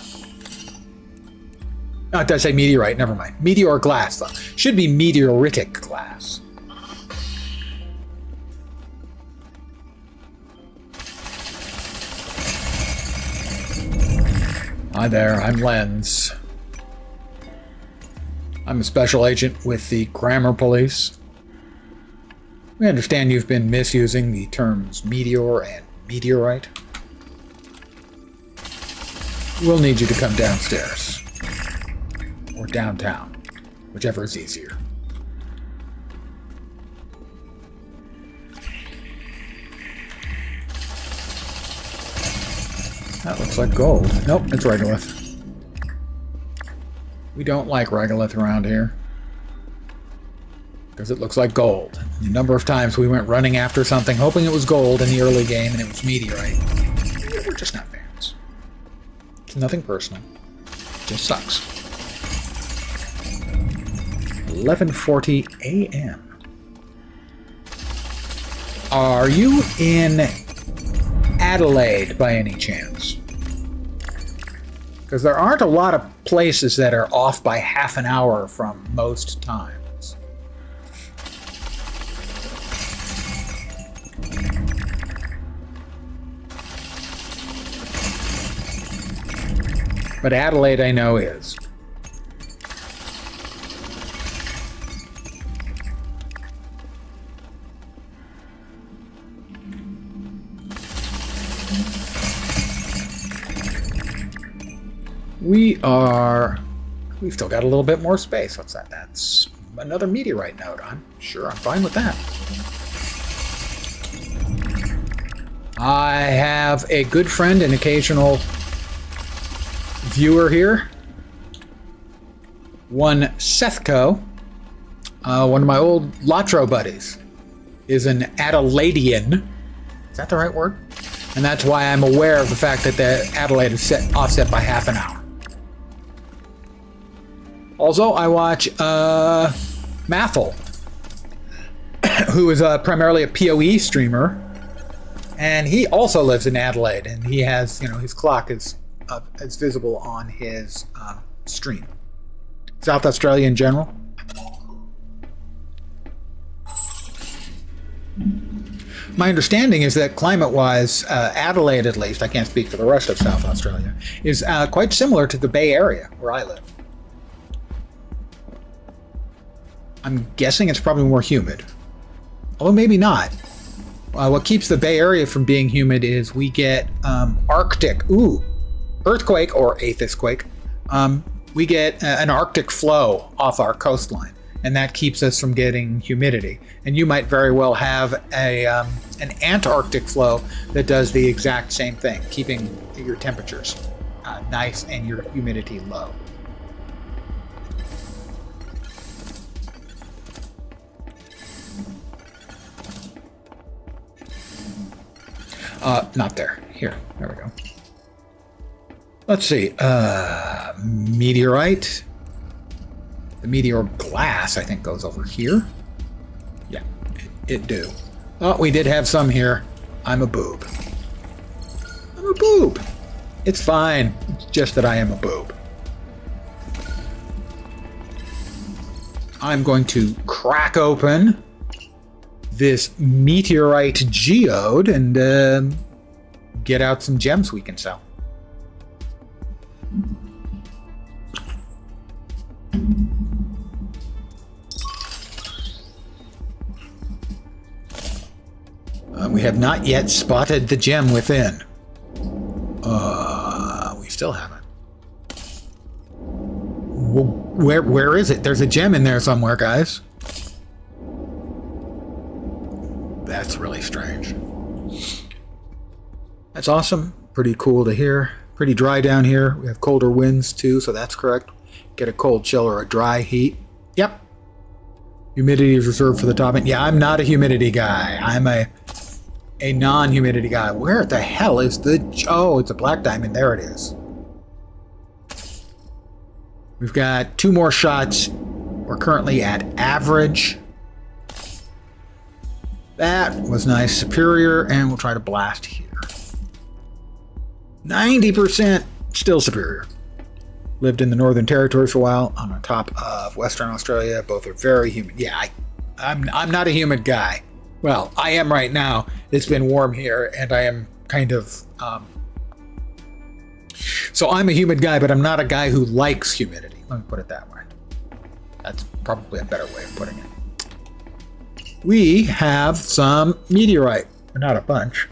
No, it does say Meteorite, never mind. Meteor glass, though. Should be meteoritic glass. Hi there, I'm Lens. I'm a special agent with the Grammar Police. We understand you've been misusing the terms meteor and meteorite. We'll need you to come downstairs. Or downtown, whichever is easier. That looks like gold. Nope, it's regolith. We don't like regolith around here. Because it looks like gold. The number of times we went running after something hoping it was gold in the early game and it was meteorite. We're just not fans. It's nothing personal. It just sucks. 11:40 a.m. Are you in Adelaide by any chance? Because there aren't a lot of places that are off by half an hour from most times. But Adelaide I know is. We've still got a little bit more space. What's that? That's another meteorite node. I'm fine with that. I have a good friend and occasional viewer here. One Sethco, one of my old Latro buddies, is an Adelaidean. Is that the right word? And that's why I'm aware of the fact that the Adelaide is offset by half an hour. Also, I watch Mathel, who is primarily a PoE streamer, and he also lives in Adelaide, and he has, his clock is visible on his stream. South Australia in general. My understanding is that climate-wise, Adelaide at least, I can't speak for the rest of South Australia, is quite similar to the Bay Area where I live. I'm guessing it's probably more humid. Although maybe not. What keeps the Bay Area from being humid is we get earthquake or Aethus quake. We get an Arctic flow off our coastline, and that keeps us from getting humidity. And you might very well have an Antarctic flow that does the exact same thing, keeping your temperatures nice and your humidity low. Not there. Here. There we go. Let's see. Meteorite. The meteor glass, I think, goes over here. Yeah, it do. Oh, we did have some here. I'm a boob. I'm a boob. It's fine. It's just that I am a boob. I'm going to crack open this meteorite geode and get out some gems we can sell. We have not yet spotted the gem within. We still haven't. Where is it? There's a gem in there somewhere, guys. That's really strange. That's awesome. Pretty cool to hear. Pretty dry down here. We have colder winds too, so that's correct. Get a cold chill or a dry heat. Yep. Humidity is reserved for the top end. Yeah, I'm not a humidity guy. I'm a non-humidity guy. Where the hell is the... Oh, it's a black diamond. There it is. We've got 2 more shots. We're currently at average. That was nice. Superior, and we'll try to blast here. 90% still superior. Lived in the Northern Territory for a while. I'm on top of Western Australia. Both are very humid. Yeah, I'm not a humid guy. Well, I am right now. It's been warm here, and I am kind of... So I'm a humid guy, but I'm not a guy who likes humidity. Let me put it that way. That's probably a better way of putting it. We have some meteorite. Not a bunch.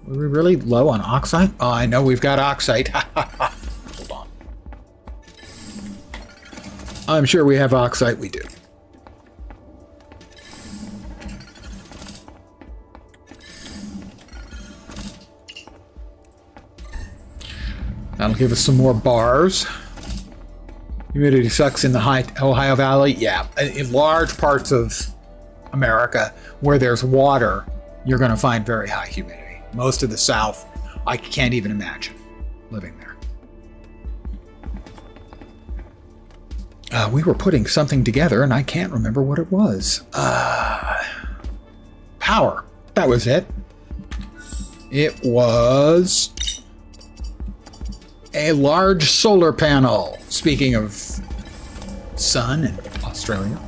Were we really low on oxide? Oh, I know we've got oxide. Hold on. I'm sure we have oxide. We do. That'll give us some more bars. Humidity sucks in the high Ohio Valley. Yeah, in large parts of America where there's water, you're going to find very high humidity. Most of the South, I can't even imagine living there. We were putting something together, and I can't remember what it was. Power. That was it. It was a large solar panel. Speaking of sun in Australia.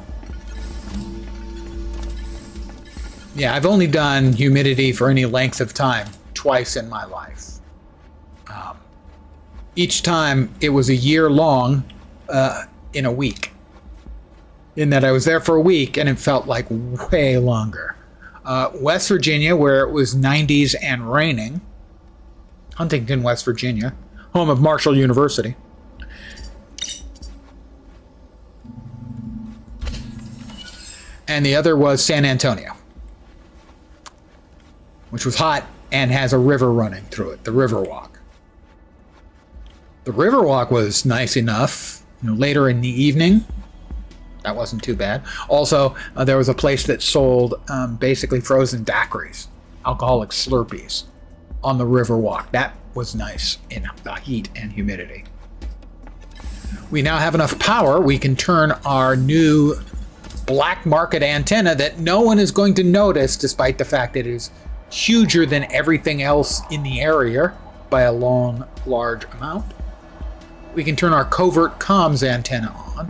Yeah, I've only done humidity for any length of time twice in my life. Each time it was a year long in a week. In that I was there for a week and it felt like way longer. West Virginia, where it was 90s and raining. Huntington, West Virginia, home of Marshall University. And the other was San Antonio, which was hot and has a river running through it, the Riverwalk. The Riverwalk was nice enough, later in the evening. That wasn't too bad. Also, there was a place that sold basically frozen daiquiris, alcoholic Slurpees, on the Riverwalk. That was nice in the heat and humidity. We now have enough power. We can turn our new black market antenna that no one is going to notice, despite the fact that it is huger than everything else in the area by a large amount. We can turn our covert comms antenna on.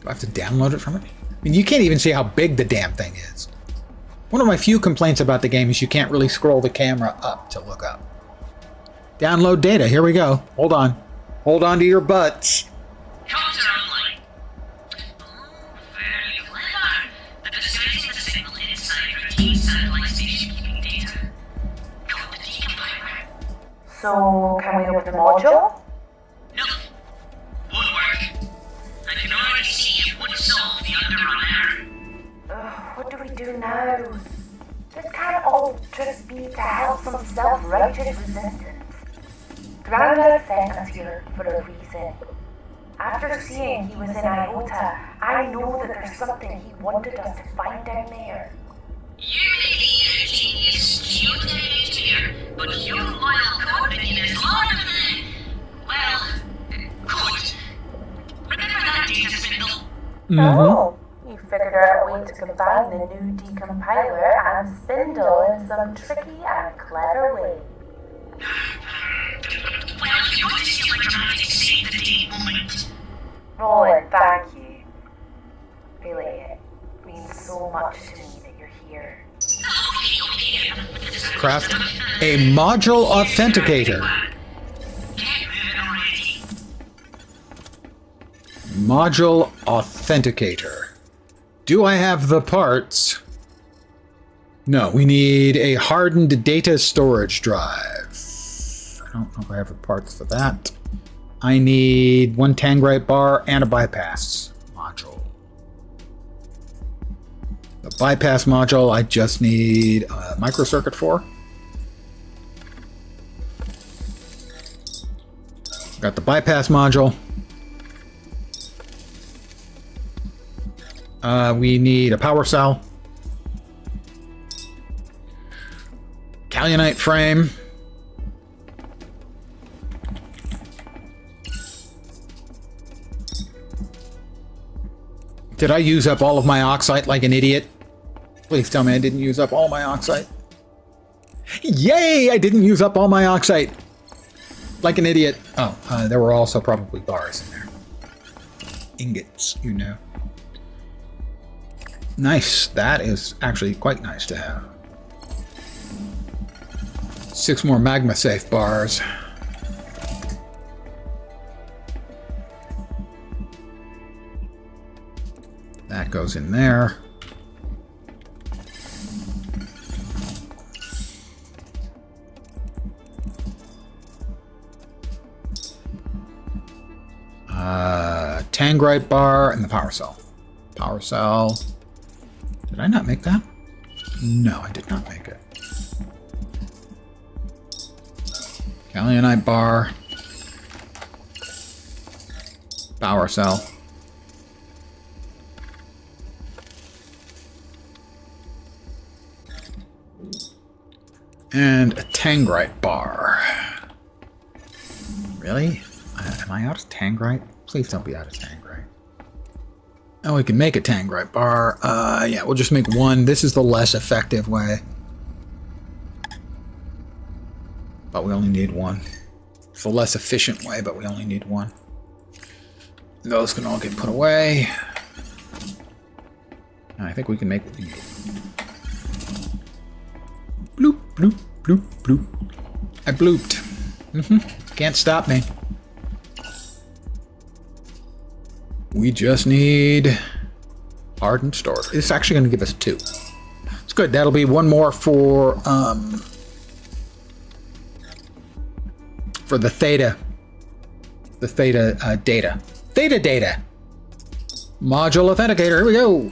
Do I have to download it from it? I mean, you can't even see how big the damn thing is. One of my few complaints about the game is you can't really scroll the camera up to look up. Download data. Here we go. Hold on. Hold on to your butts. Comms are online. Oh, very clever. They're disguising the signal inside routine satellite station keeping data. Called the decompiler. So, can we open the module? No. Won't work. I can already see it wouldn't solve the underrun error. What do we do now? This can't all just be to help some self-righteous resistance. Grandad sent us here for a reason. After seeing he was in Iota, I know that there's something he wanted us to find down there. You may be a genius geoengineer, but your loyal co-opinion is larger than, well, good. Remember that data spindle? Oh, you figured out a way to combine the new decompiler and spindle in some tricky and clever way. Well, if you're going to see my dramatic save the day moment. Roland, thank you. Really, it means so much to me that you're here. Okay. Craft a module authenticator. Get moving already. Module authenticator. Do I have the parts? No, we need a hardened data storage drive. I don't know if I have the parts for that. I need one tangrite bar and a bypass module. The bypass module I just need a microcircuit for. Got the bypass module. We need a power cell. Kaolinite frame. Did I use up all of my oxite like an idiot? Please tell me I didn't use up all my oxite. Yay! I didn't use up all my oxite. Like an idiot. Oh, there were also probably bars in there. Ingots, you know. Nice. That is actually quite nice to have. 6 more magma safe bars. That goes in there. Tangrite bar and the power cell. Power cell. Did I not make that? No, I did not make it. Kaolinite bar. Power cell. And a tangrite bar. Really? Am I out of tangrite? Please don't be out of tangrite. Oh, we can make a tangrite bar. Yeah, we'll just make one. This is the less effective way. But we only need one. It's the less efficient way, but we only need one. Those can all get put away. And I think we can make what we need. Bloop, bloop, bloop, bloop. I blooped. Can't stop me. We just need hardened storage. It's actually going to give us 2. It's good. That'll be one more for the theta. The theta data. Theta data. Module authenticator. Here we go.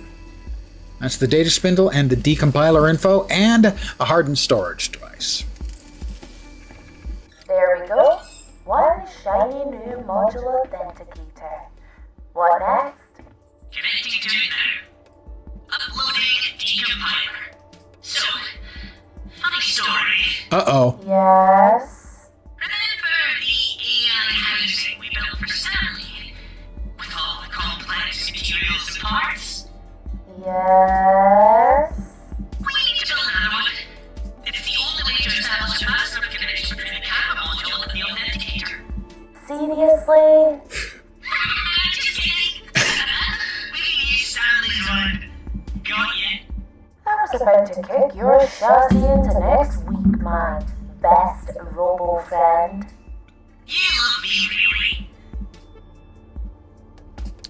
That's the data spindle and the decompiler info and a hardened storage device. There we go. One shiny new module authenticator. What next? Connecting to it now. Uploading decompiler. So, funny story. Uh-oh. Yes? Remember the AI housing we built for Stanley? With all the complex materials and parts? Yes? We need to build another one. It's the only way to establish a master connection between the camera module and the authenticator. Seriously? Just kidding. We can use Stanley's one. GotY. I was about to kick your chassis into next week, my best robo friend. You love me, really.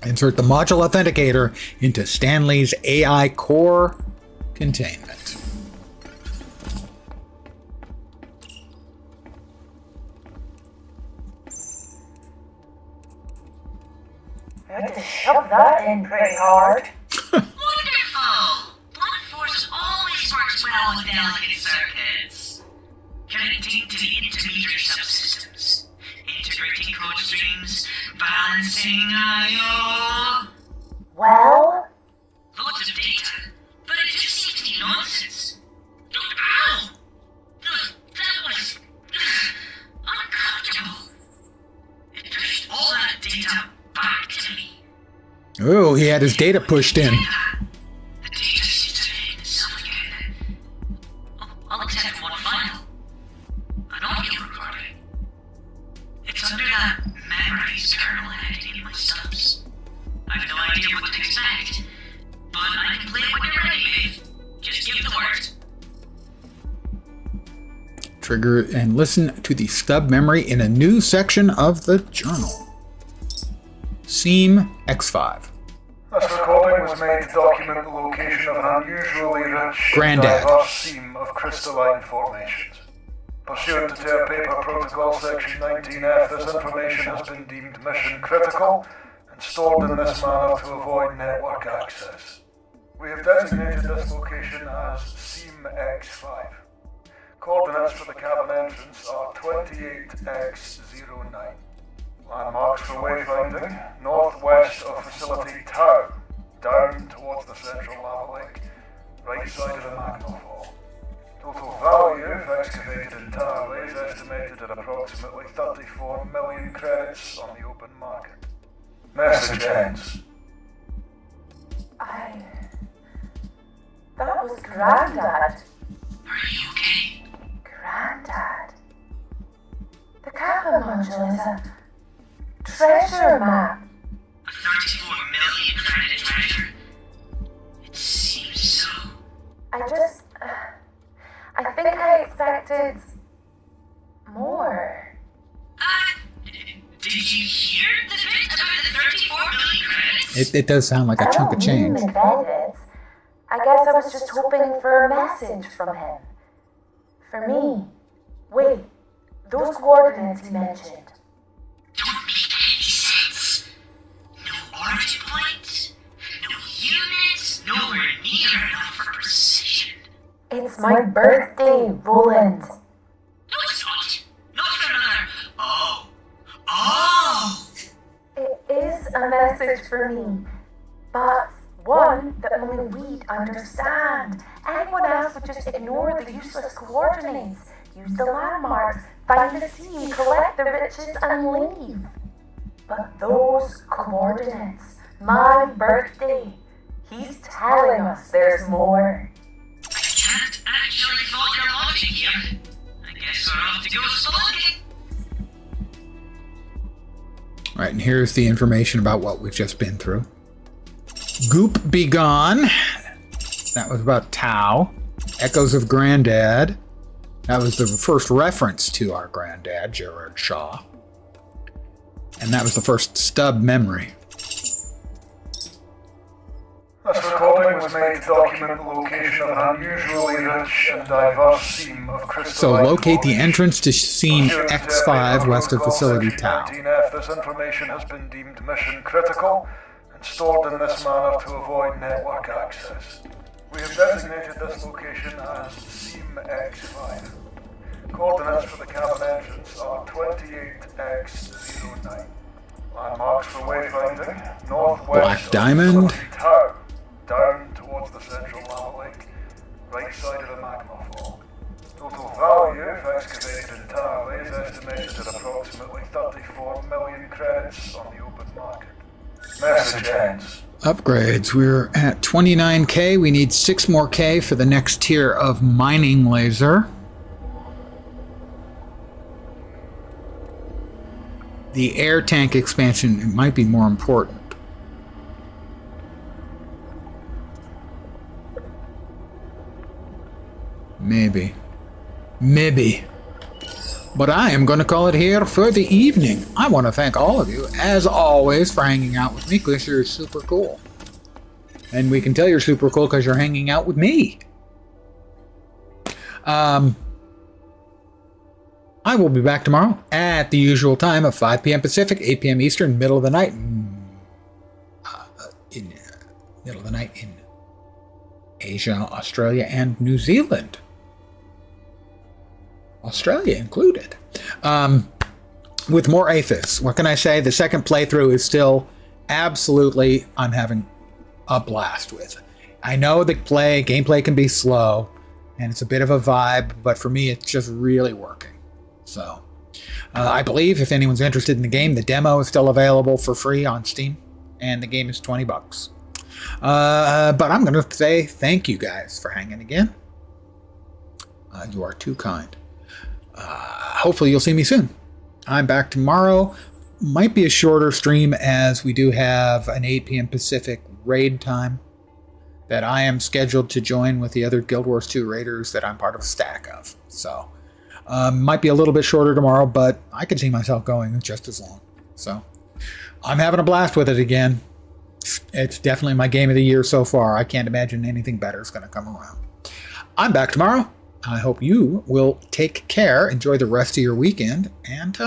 Insert the module authenticator into Stanley's AI core containment. I had to shove that in pretty hard. Wonderful! Blunt force always works well with delicate circuits. Connecting to the intermediary subsystems. Integrating code streams. Balancing I/O. Well, Loads of data. But it just seems to be nonsense. Ow! That was uncomfortable. It pushed all that data back to me. Oh, he had his data pushed in. The data seems to be itself again. I'll accept one file. An audio recording. It's under that memories kernel heading in my subs. I've no idea what to expect, but I can play it when you're ready, Maeve. Just give the word. Trigger and listen to the stub memory in a new section of the journal. Seam X5. This recording was made to document the location of an unusually rich and Grandad. diverse seam of crystalline formations. Pursuant to Tear Paper Protocol Section 19F, this information has been deemed mission critical and stored in this manner to avoid network access. We have designated this location as Seam X5. Coordinates for the cabin entrance are 28X09. Landmarks for wayfinding, northwest of Facility Tau, down towards the central lava lake, right side of the magma fall. Total value, if excavated entirely, is estimated at approximately 34 million credits on the open market. Message ends. That was Grandad. Are you okay? Grandad. The cabin module is a treasure map. A 34 million credit treasure? It seems so. I think I expected more. Did you hear the bit about the 34 million credits? It does sound like a chunk of change. I don't mean credits. I guess I was just hoping for a message from him. For me. Wait, those coordinates he mentioned. Don't make any sense. No origin point, no units, nowhere near enough for precision. It's my birthday, Roland. No, it's not. Not for another. Oh! It is a message for me, but one that only we'd understand. Anyone else would just ignore the useless coordinates, use the landmarks, find the seam, collect the riches, and leave. But those coordinates, my birthday, he's telling us there's more. I can't actually fault your logic here. I guess we're off to go spelunking. Right, and here's the information about what we've just been through. Goop Be Gone. That was about Tau. Echoes of Grandad. That was the first reference to our granddad, Gerard Shaw. And that was the first stub memory. This recording was made to document the location of an unusually rich and diverse seam of So crystalline locate the formations. entrance to Seam X5 west of Facility Tau. 19F, this information has been deemed mission critical and stored in this manner to avoid network access. We have designated this location as Seam X5. Coordinates for the cabin entrance are 28X09. Landmarks for wayfinding, northwest Black of Diamond. Facility Tau, down towards the central lava lake, right side of the magma fall. Total value, if excavated entirely, is estimated at approximately 34 million credits on the open market. Message ends. Upgrades. We're at 29K. We need 6 more K for the next tier of mining laser. The air tank expansion might be more important. Maybe. But I am going to call it here for the evening. I want to thank all of you, as always, for hanging out with me, because you're super cool. And we can tell you're super cool because you're hanging out with me. I will be back tomorrow at the usual time of 5 p.m. Pacific, 8 p.m. Eastern, middle of the night. Middle of the night in Asia, Australia, and New Zealand. Australia included. With more Aethus. What can I say? The second playthrough is still absolutely, I'm having a blast with. I know the gameplay can be slow, and it's a bit of a vibe, but for me, it's just really working. So, I believe if anyone's interested in the game, the demo is still available for free on Steam. and the game is $20. But I'm going to say thank you guys for hanging again. You are too kind. Hopefully you'll see me soon. I'm back tomorrow. Might be a shorter stream as we do have an 8 p.m. Pacific raid time that I am scheduled to join with the other Guild Wars 2 raiders that I'm part of a stack of. So might be a little bit shorter tomorrow, but I could see myself going just as long. So I'm having a blast with it again. It's definitely my game of the year so far. I can't imagine anything better is going to come around. I'm back tomorrow. I hope you will take care, enjoy the rest of your weekend, and